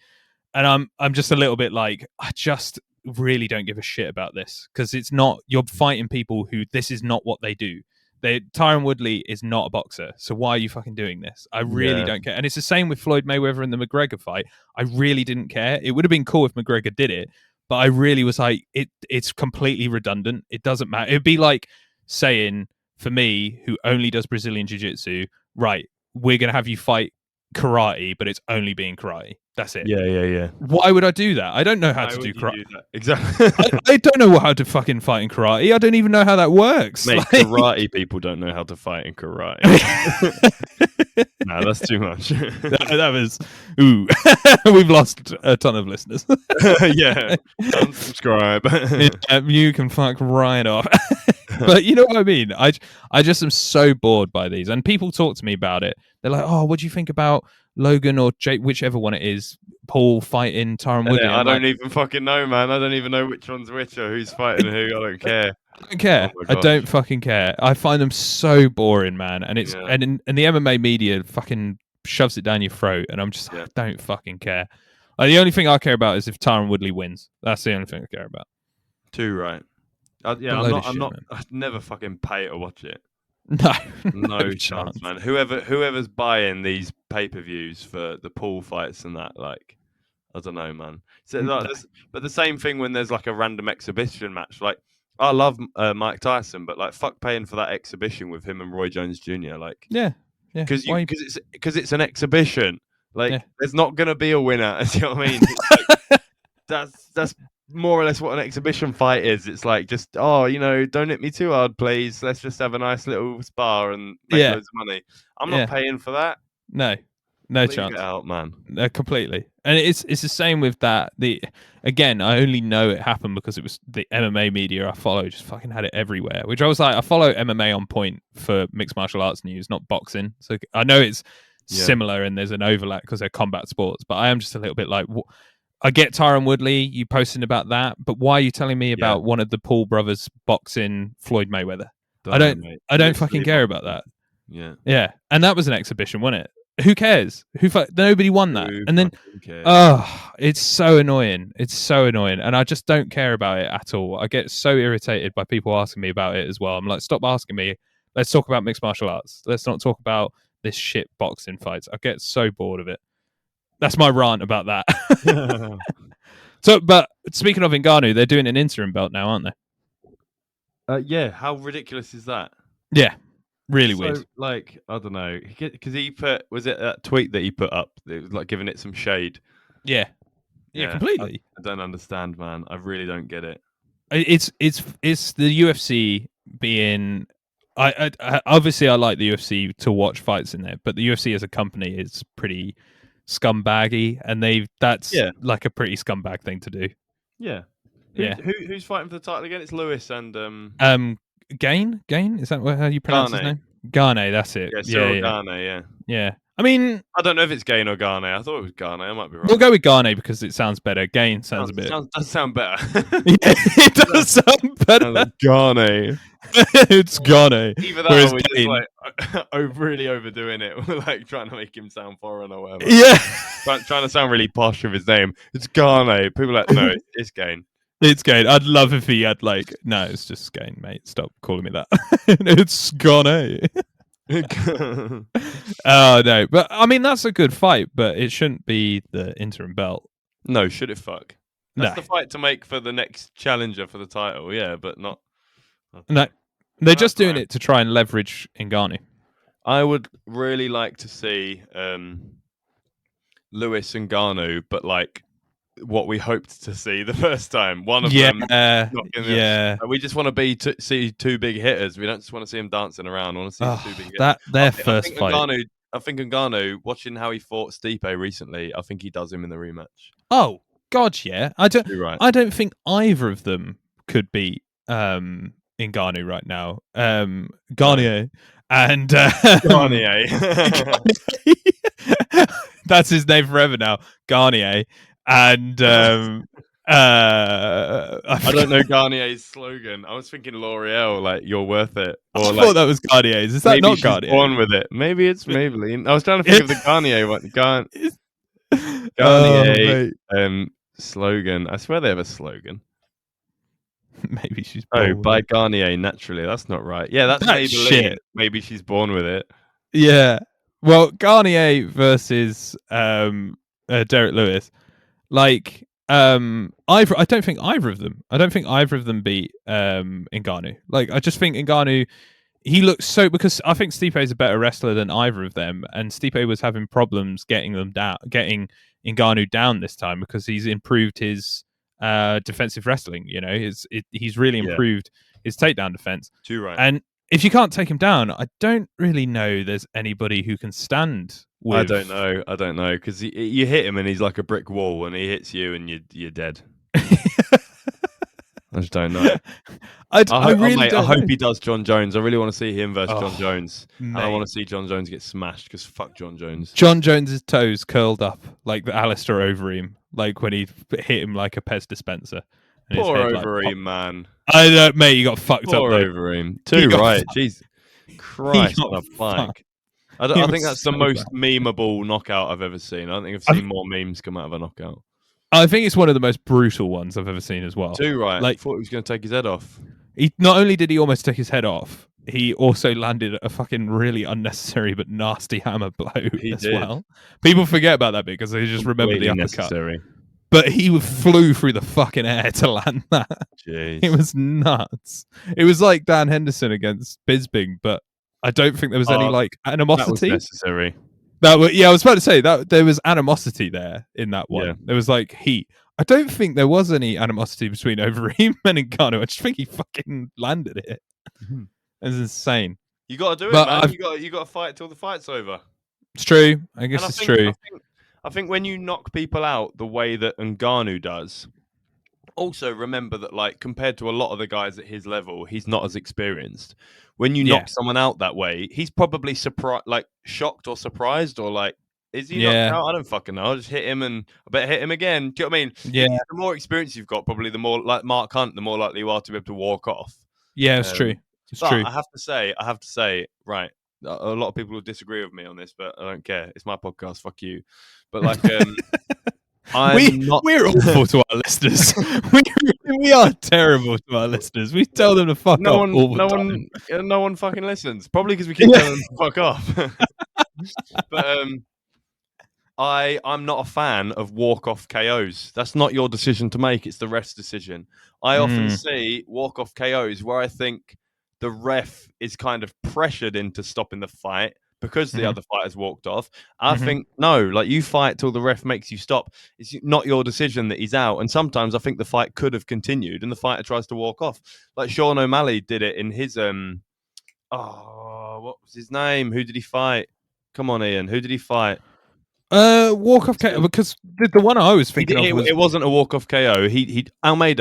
and I'm just a little bit like, I just really don't give a shit about this because it's not, you're fighting people who this is not what they do. Tyron Woodley is not a boxer, so why are you fucking doing this? I really don't care. And it's the same with Floyd Mayweather and the McGregor fight. I really didn't care. It would have been cool if McGregor did it, but I really was like, it's completely redundant. It doesn't matter. It'd be like saying, for me, who only does Brazilian Jiu-Jitsu, right, we're going to have you fight karate, but it's only being karate. That's it. Yeah. Why would I do that? I don't know how to do karate. Exactly. I don't know how to fucking fight in karate. I don't even know how that works. Mate, karate people don't know how to fight in karate. No, that's too much. that was, ooh. We've lost a ton of listeners. Yeah. Unsubscribe. You can fuck right off. But you know what I mean? I just am so bored by these. And people talk to me about it. They're like, oh, what do you think about Logan or Jake, whichever one it is, Paul fighting Tyron Woodley? I don't even fucking know, man. I don't even know which one's which or who's fighting who. I don't care. I don't care. I don't fucking care. I find them so boring, man. And it's and the MMA media fucking shoves it down your throat. And I'm just like, I don't fucking care. Like, the only thing I care about is if Tyron Woodley wins. That's the only thing I care about. Too right. I'd never fucking pay to watch it. No chance, man. Whoever's buying these pay-per-views for the pool fights and that, like, I don't know, man. So, but the same thing when there's like a random exhibition match. Like, I love Mike Tyson, but like, fuck paying for that exhibition with him and Roy Jones Jr. Like, Yeah. because Why? it's an exhibition. Like, Yeah. there's not gonna be a winner. You know what I mean? It's like, that's more or less what an exhibition fight is. It's like, just, oh, don't hit me too hard, please. Let's just have a nice little spar and make Yeah. loads of money. I'm Yeah. not paying for that. No Leave chance. it out, man. Completely. And it's the same with that. Again, I only know it happened because it was the MMA media I follow just fucking had it everywhere. Which I was like, I follow MMA on point for mixed martial arts news, not boxing. So I know it's similar and there's an overlap because they're combat sports. But I am just a little bit like, I get Tyron Woodley, you posting about that, but why are you telling me about one of the Paul brothers boxing Floyd Mayweather? I don't fucking care about that. Yeah, and that was an exhibition, wasn't it? Who cares? Nobody won that. And then, it's so annoying. It's so annoying, and I just don't care about it at all. I get so irritated by people asking me about it as well. I'm like, stop asking me. Let's talk about mixed martial arts. Let's not talk about this shit boxing fights. I get so bored of it. That's my rant about that. So, but speaking of Ngannou, they're doing an interim belt now, aren't they? Yeah. How ridiculous is that? Yeah, really weird. Like, I don't know, because was it that tweet that he put up? It was like giving it some shade. Yeah, completely. I don't understand, man. I really don't get it. It's the UFC being. I obviously I like the UFC to watch fights in there, but the UFC as a company is pretty scumbaggy, and that's like a pretty scumbag thing to do. Yeah. Who's fighting for the title again? It's Lewis and Gain? Is that how you pronounce his name? Garne, that's it. Yeah, Garne, yeah. I mean, I don't know if it's Gain or Garne. I thought it was Garne. I might be wrong. We'll go with Garne because it sounds better. Gain sounds a bit. Does sound better. It does sound better. Like Garne. It's Garne. Either that or we're just like really overdoing it. We're like trying to make him sound foreign or whatever. Yeah. Trying to sound really posh with his name. It's Garne. People are like, no, it's Gain. It's Gain. I'd love if he had no, it's just Gain, mate. Stop calling me that. It's Garne. Oh no, but I mean that's a good fight, but it shouldn't be the interim belt. No, should it fuck? That's the fight to make for the next challenger for the title, yeah, but not. No, they're just doing it to try and leverage Ngannou. I would really like to see Lewis and Ngannou, but like what we hoped to see the first time. One of them. We just want to see two big hitters. We don't just want to see them dancing around. We want to see two big hitters. Their first fight. I think Ngannou, watching how he fought Stipe recently, I think he does him in the rematch. Oh God, yeah. I don't think either of them could beat Ngannou right now. Garnier and Garnier. That's his name forever now. Garnier. And I don't know Garnier's slogan. I was thinking L'Oreal, like "You're worth it." Or I thought that was Garnier's. Is that not Garnier? Born with it. Maybe it's Maybelline. I was trying to think of the Garnier one. Garnier slogan. I swear they have a slogan. Maybe she's born by Garnier naturally. That's not right. Yeah, that's Maybelline. Shit. Maybe she's born with it. Yeah. Well, Garnier versus Derek Lewis. Like, I don't think either of them. I don't think either of them beat Ngannou. Like, I just think Ngannou, he looks because I think Stipe is a better wrestler than either of them, and Stipe was having problems getting Ngannou down this time because he's improved his defensive wrestling. You know, he's really improved his takedown defense. Too right. And if you can't take him down, I don't really know there's anybody who can stand. I don't know, because you hit him and he's like a brick wall, and he hits you and you're dead. I just don't know. I hope he does John Jones. I really want to see him versus John Jones. And I want to see John Jones get smashed because fuck John Jones. John Jones's toes curled up like the Alistair Overeem, like when he hit him like a Pez dispenser. Poor Overeem, man. I know, mate. You got fucked up. Poor Overeem. Too right. Jeez, Christ on a bike. I think that's the most memeable knockout I've ever seen. I don't think I've seen more memes come out of a knockout. I think it's one of the most brutal ones I've ever seen as well. Too right. Like, I thought he was going to take his head off. Not only did he almost take his head off, he also landed a fucking really unnecessary but nasty hammer blow as well. People forget about that bit because they just remember the uppercut. but he flew through the fucking air to land that. Jeez. It was nuts. It was like Dan Henderson against Bisping, but I don't think there was any like animosity. That was necessary. I was about to say that there was animosity there in that one. Yeah. There was like heat. I don't think there was any animosity between Overeem and Ngannou. I just think he fucking landed it. Mm-hmm. It's insane. You got to do it, But man. You got to fight till the fight's over. It's true. I guess it's true. I think when you knock people out the way that Ngannou does, also remember that, like, compared to a lot of the guys at his level, he's not as experienced. When you knock someone out that way, he's probably shocked or surprised, or like, is he knocked out? I don't fucking know. I'll just hit him and I better hit him again. Do you know what I mean? Yeah. The more experience you've got, probably the more, like Mark Hunt, the more likely you are to be able to walk off. Yeah, it's true. It's true. I have to say, right. A lot of people will disagree with me on this, but I don't care. It's my podcast. Fuck you. But like, we're awful to our listeners. we are terrible to our listeners. We tell them to fuck off all the time. No one fucking listens. Probably because we keep telling them to fuck off. But I'm not a fan of walk-off KOs. That's not your decision to make. It's the ref's decision. I often see walk-off KOs where I think the ref is kind of pressured into stopping the fight because the other fighter's walked off. I think, no, like, you fight till the ref makes you stop. It's not your decision that he's out. And sometimes I think the fight could have continued and the fighter tries to walk off. Like Sean O'Malley did it in his, what was his name? Who did he fight? Come on, Ian. Who did he fight? Walk-off KO, because the one I was thinking of was... It wasn't a walk-off KO.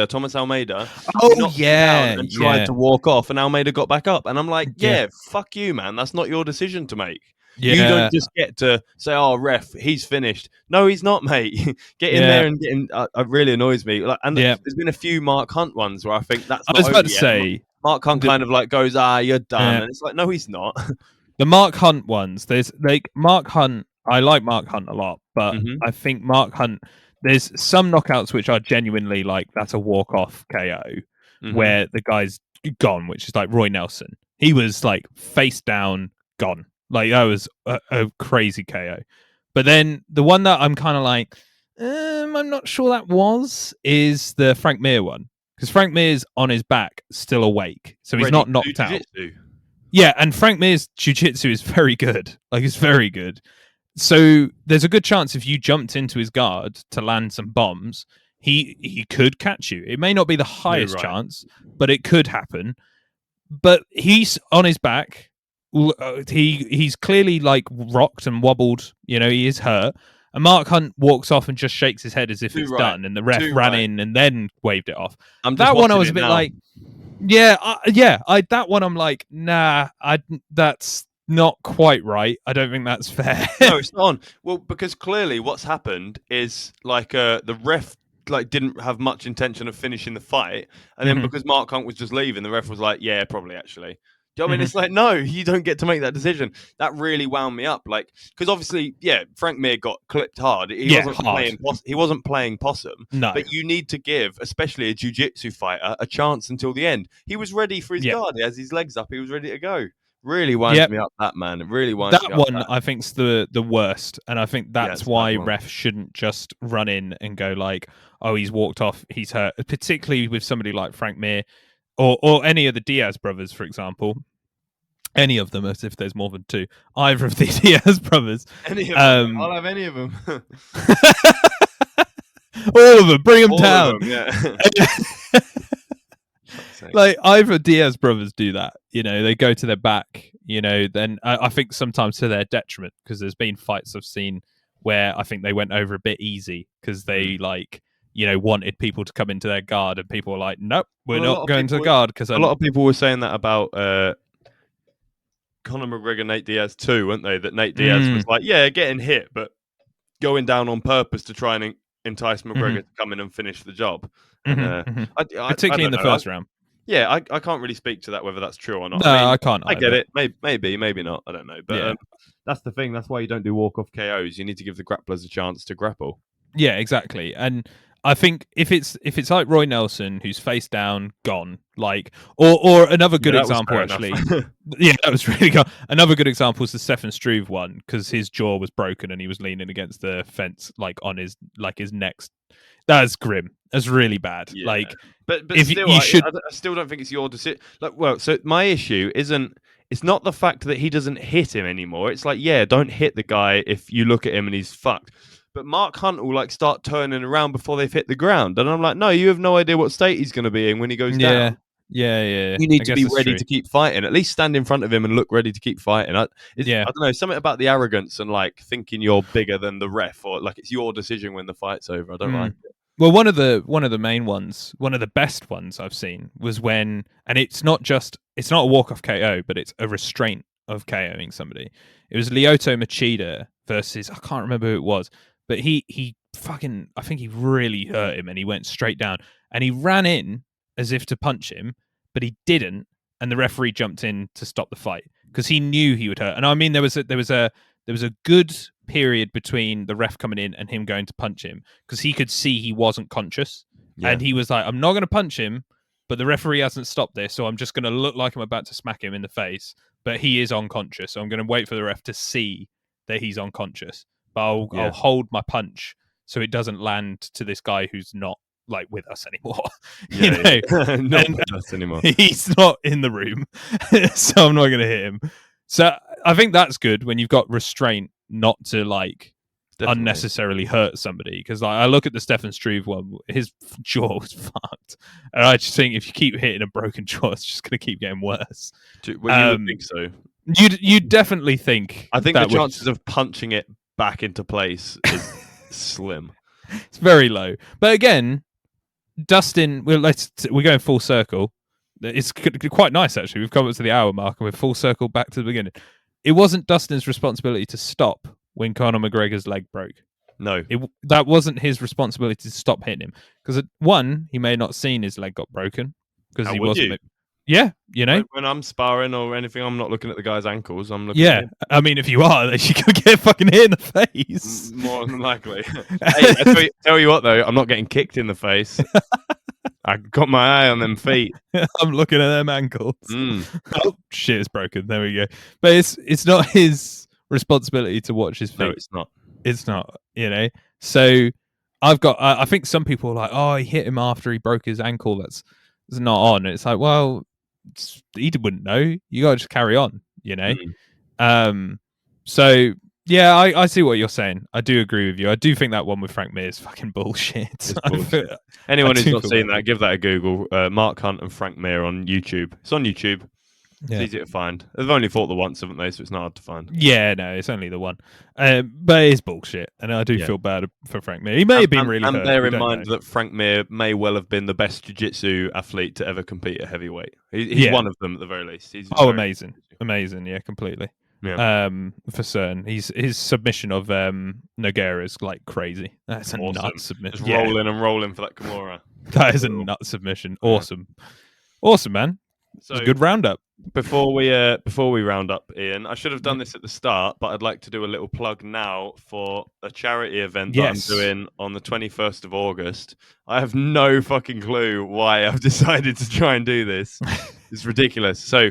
Thomas Almeida. Oh, yeah. And tried to walk off, and Almeida got back up. And I'm like, fuck you, man. That's not your decision to make. Yeah. You don't just get to say, oh, ref, he's finished. No, he's not, mate. Get in there and get in. It really annoys me. Like, and there's been a few Mark Hunt ones where I think that's not... I was about to say... Mark Hunt kind of like goes, you're done. And it's like, no, he's not. The Mark Hunt ones, there's like Mark Hunt... I like Mark Hunt a lot, but I think Mark Hunt, there's some knockouts which are genuinely like, that's a walk-off KO, where the guy's gone, which is like Roy Nelson. He was like face down, gone. Like, that was a crazy KO. But then the one that I'm kind of like, I'm not sure that is the Frank Mir one. Because Frank Mir's on his back, still awake. So he's not knocked out. Yeah, and Frank Mir's jiu-jitsu is very good. Like, it's very good. So there's a good chance if you jumped into his guard to land some bombs, he could catch you. It may not be the highest chance, but it could happen. But he's on his back. He's clearly like rocked and wobbled. You know, he is hurt. And Mark Hunt walks off and just shakes his head as if it's done. And the ref ran in and then waved it off. That one I was a bit like, that one I'm like, nah, that's not quite right. I don't think that's fair. No, it's not on. Well, because clearly what's happened is like the ref like didn't have much intention of finishing the fight, and then because Mark Hunt was just leaving, the ref was like, yeah, probably actually. Do you know what I mean? It's like, no, you don't get to make that decision. That really wound me up. Like, because obviously, Frank Mir got clipped hard. He wasn't playing possum. No. But you need to give, especially a jiu-jitsu fighter, a chance until the end. He was ready for his guard. He has his legs up. He was ready to go. Really winds me up, that man. It really winds me up. That one, I think, is the worst. And I think that's why refs shouldn't just run in and go like, oh, he's walked off, he's hurt. Particularly with somebody like Frank Mir or any of the Diaz brothers, for example. Any of them, as if there's more than two. Either of the Diaz brothers. Any of them. I'll have any of them. All of them. Bring them all down. Of them, yeah. Like, either Diaz brothers do that, you know, they go to their back, you know, then I think sometimes to their detriment, because there's been fights I've seen where I think they went over a bit easy because they like, you know, wanted people to come into their guard, and people were like, nope, we're not going to the guard. Because a lot of people were saying that about Conor McGregor, Nate Diaz too, weren't they? That Nate Diaz was like, getting hit, but going down on purpose to try and entice McGregor to come in and finish the job. Particularly in the first round. Yeah, I can't really speak to that, whether that's true or not. No, I can't. I get it. Maybe not. I don't know. But that's the thing. That's why you don't do walk-off KOs. You need to give the grapplers a chance to grapple. Yeah, exactly. And I think if it's like Roy Nelson, who's face down, gone, like, or another good example, actually. That was really good. Another good example is the Stefan Struve one, because his jaw was broken and he was leaning against the fence, like on his next. That's grim. That's really bad. Yeah. Like, But if still, you should, I still don't think it's your decision. Like, well, so my issue isn't. It's not the fact that he doesn't hit him anymore. It's like, yeah, don't hit the guy if you look at him and he's fucked. But Mark Hunt will like start turning around before they've hit the ground, and I'm like, no, you have no idea what state he's going to be in when he goes down. yeah. You need I to guess be that's ready true. to keep fighting. At least stand in front of him and look ready to keep fighting. I don't know, something about the arrogance and like thinking you're bigger than the ref, or like it's your decision when the fight's over. I don't like it. Well, one of the main ones, one of the best ones I've seen was when, and it's not a walk-off KO, but it's a restraint of KOing somebody. It was Lyoto Machida versus, I can't remember who it was, but he fucking, I think he really hurt him and he went straight down and he ran in as if to punch him, but he didn't, and the referee jumped in to stop the fight because he knew he would hurt. And I mean, there was a good period between the ref coming in and him going to punch him because he could see he wasn't conscious, and he was like, I'm not going to punch him, but the referee hasn't stopped this, so I'm just going to look like I'm about to smack him in the face, but he is unconscious, so I'm going to wait for the ref to see that he's unconscious, but I'll hold my punch so it doesn't land to this guy who's not like with us anymore. Not with us anymore. He's not in the room, so I'm not going to hit him. So I think that's good when you've got restraint not to like unnecessarily hurt somebody. Because like, I look at the Stefan Struve one, his jaw was fucked, and I just think if you keep hitting a broken jaw, it's just going to keep getting worse. Well, you would think so. You definitely think. I think the chances of punching it back into place is slim. It's very low. But again, Dustin, we're going full circle. It's quite nice, actually. We've come up to the hour mark and we're full circle back to the beginning. It wasn't Dustin's responsibility to stop when Conor McGregor's leg broke. No. That wasn't his responsibility to stop hitting him. Because, one, he may not have seen his leg got broken. Because he wasn't. Yeah, you know. When I'm sparring or anything, I'm not looking at the guy's ankles. I'm looking at him. I mean, if you are, then you could get fucking hit in the face. More than likely. Hey, tell you what, though, I'm not getting kicked in the face. I got my eye on them feet. I'm looking at them ankles. Oh shit, it's broken. There we go. But it's not his responsibility to watch his feet. No, it's not. It's not. You know. So I think some people are like, oh, he hit him after he broke his ankle. That's not on. It's like, well, he wouldn't know. You gotta just carry on. You know. So. Yeah, I see what you're saying. I do agree with you. I do think that one with Frank Mir is fucking bullshit. It's bullshit. Anyone who's not seen that, give that a Google. Mark Hunt and Frank Mir on YouTube. It's on YouTube. It's easy to find. They've only fought the once, haven't they? So it's not hard to find. Yeah, no, it's only the one. But it is bullshit. And I do feel bad for Frank Mir. He may have been really hurt. And bear in mind that Frank Mir may well have been the best jiu-jitsu athlete to ever compete at heavyweight. He's one of them at the very least. He's amazing. Amazing, yeah, completely. Yeah. For certain, his submission of Nogueira is like crazy. That's a nuts submission. Just rolling and rolling for that Kimura. That is a nut submission. Awesome, man. So it's a good roundup. Before we round up, Ian, I should have done this at the start, but I'd like to do a little plug now for a charity event that I'm doing on the 21st of August. I have no fucking clue why I've decided to try and do this. It's ridiculous. So,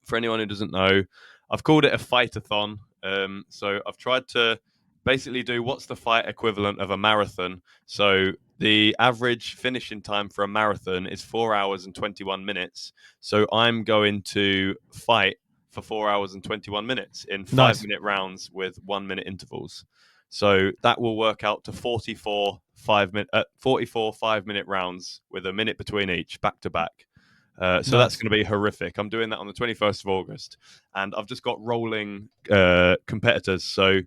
for anyone who doesn't know, I've called it a fight-a-thon. So I've tried to basically do what's the fight equivalent of a marathon. So the average finishing time for a marathon is 4 hours and 21 minutes. So I'm going to fight for 4 hours and 21 minutes in 5-minute rounds with 1 minute intervals. So that will work out to 44 5-minute rounds with a minute between each, back to back. That's going to be horrific. I'm doing that on the 21st of August, and I've just got rolling competitors. So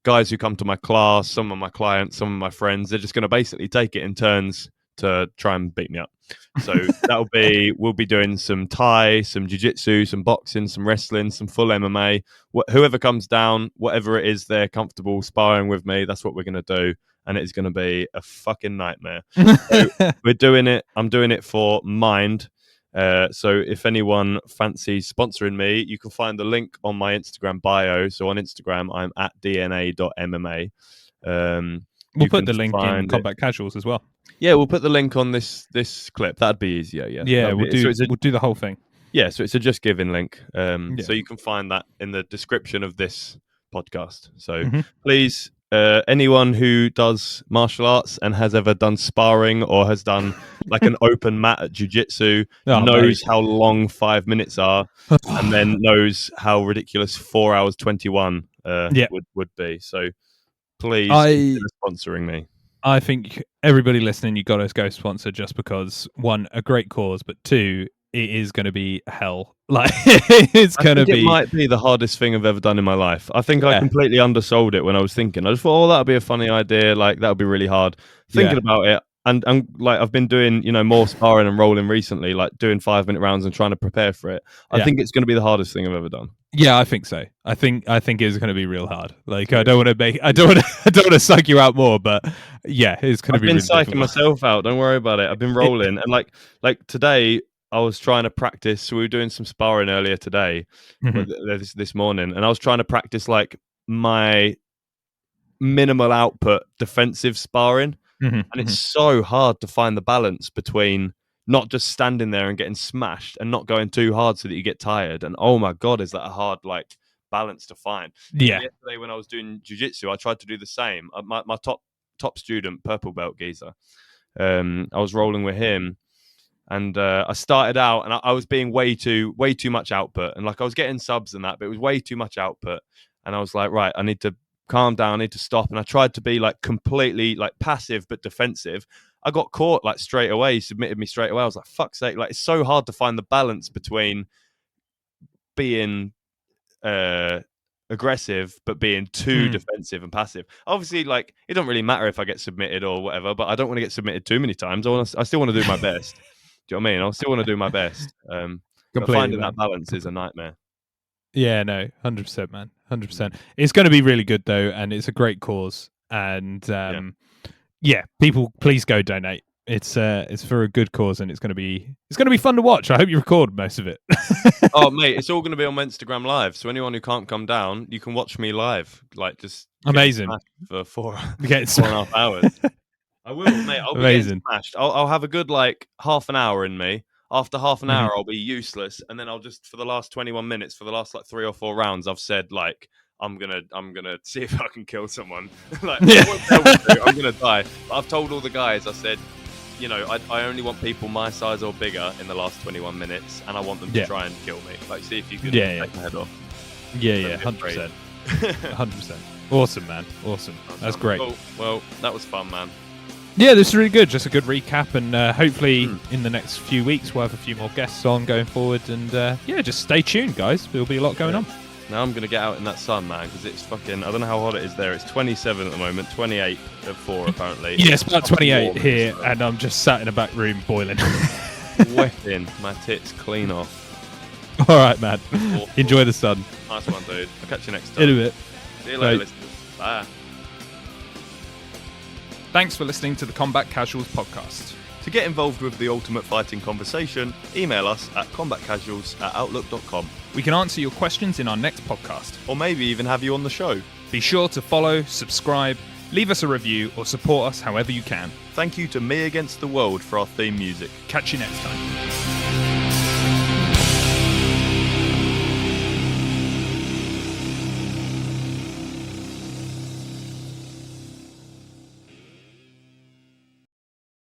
guys who come to my class, some of my clients, some of my friends, they're just going to basically take it in turns to try and beat me up. So we'll be doing some Thai, some jiu-jitsu, some boxing, some wrestling, some full MMA. Whoever comes down, whatever it is they're comfortable sparring with me, that's what we're going to do. And it's going to be a fucking nightmare. So we're doing it. I'm doing it for Mind. So if anyone fancies sponsoring me, you can find the link on my Instagram bio. So on Instagram, I'm at dna.mma. We'll put the link in Combat Casuals as well. Yeah, we'll put the link on this clip. That'd be easier. Yeah, we'll do the whole thing. Yeah, so it's a Just Giving link. So you can find that in the description of this podcast. So please anyone who does martial arts and has ever done sparring or has done like an open mat at jiu-jitsu knows how long 5 minutes are, and then knows how ridiculous 4 hours 21 would be. So please consider sponsoring me. I think everybody listening, you got to go sponsor, just because, one, a great cause, but two, it is going to be hell. Like, it's going to be. It might be the hardest thing I've ever done in my life. I think I completely undersold it when I was thinking. I just thought, that would be a funny idea. Like, that would be really hard. Thinking about it, and like, I've been doing, more sparring and rolling recently, like doing 5-minute rounds and trying to prepare for it. I think it's going to be the hardest thing I've ever done. Yeah, I think so. I think it's going to be real hard. Like, I don't want to psych you out more, but yeah, it's going to be. I've been really psyching difficult. myself out. Don't worry about it. I've been rolling, and like today, I was trying to practice. So we were doing some sparring earlier today, this morning, and I was trying to practice like my minimal output defensive sparring, and it's so hard to find the balance between not just standing there and getting smashed and not going too hard so that you get tired. And oh my God, is that a hard balance to find? Yeah. Yesterday when I was doing jiu-jitsu, I tried to do the same. My top student, purple belt geezer, I was rolling with him, and I started out and I was being way too much output, and like I was getting subs and that, but it was way too much output. And I was like, right, I need to calm down, I need to stop. And I tried to be like completely like passive but defensive. I got caught like straight away. He submitted me straight away. I was like, fuck's sake. Like, it's so hard to find the balance between being aggressive but being too defensive and passive. Obviously, like, it don't really matter if I get submitted or whatever, but I don't want to get submitted too many times. I still want to do my best. Do you know what I mean? I still want to do my best. But finding that balance is a nightmare. Yeah, no, 100%, man, 100%. It's going to be really good though, and it's a great cause. And people, please go donate. It's for a good cause, and it's going to be fun to watch. I hope you record most of it. Oh, mate, it's all going to be on my Instagram Live. So anyone who can't come down, you can watch me live. Like, just amazing for 4.5 hours. I will, mate. I'll be getting smashed. I'll have a good like half an hour in me. After half an hour, I'll be useless, and then I'll just, for the last 21 minutes, for the last like 3 or 4 rounds, I've said like, I'm gonna see if I can kill someone. Like, I'm gonna die. But I've told all the guys, I said, I only want people my size or bigger in the last 21 minutes, and I want them to try and kill me. Like, see if you can take my head off. Yeah, 100%. 100%. Awesome, man. Awesome. That's great. Cool. Well, that was fun, man. Yeah, this is really good. Just a good recap, and hopefully in the next few weeks we'll have a few more guests on going forward. And just stay tuned, guys. There'll be a lot going on. Now I'm going to get out in that sun, man, because it's fucking, I don't know how hot it is there. It's 27 at the moment, 28 at 4 apparently. Yeah, it's about 28 here, and I'm just sat in a back room boiling. Wetting my tits clean off. All right, man. Enjoy the sun. Nice one, dude. I'll catch you next time. In a bit. See you later, listeners. Bye. Thanks for listening to the Combat Casuals podcast. To get involved with the ultimate fighting conversation, email us at combatcasuals@outlook.com. We can answer your questions in our next podcast. Or maybe even have you on the show. Be sure to follow, subscribe, leave us a review, or support us however you can. Thank you to Me Against the World for our theme music. Catch you next time.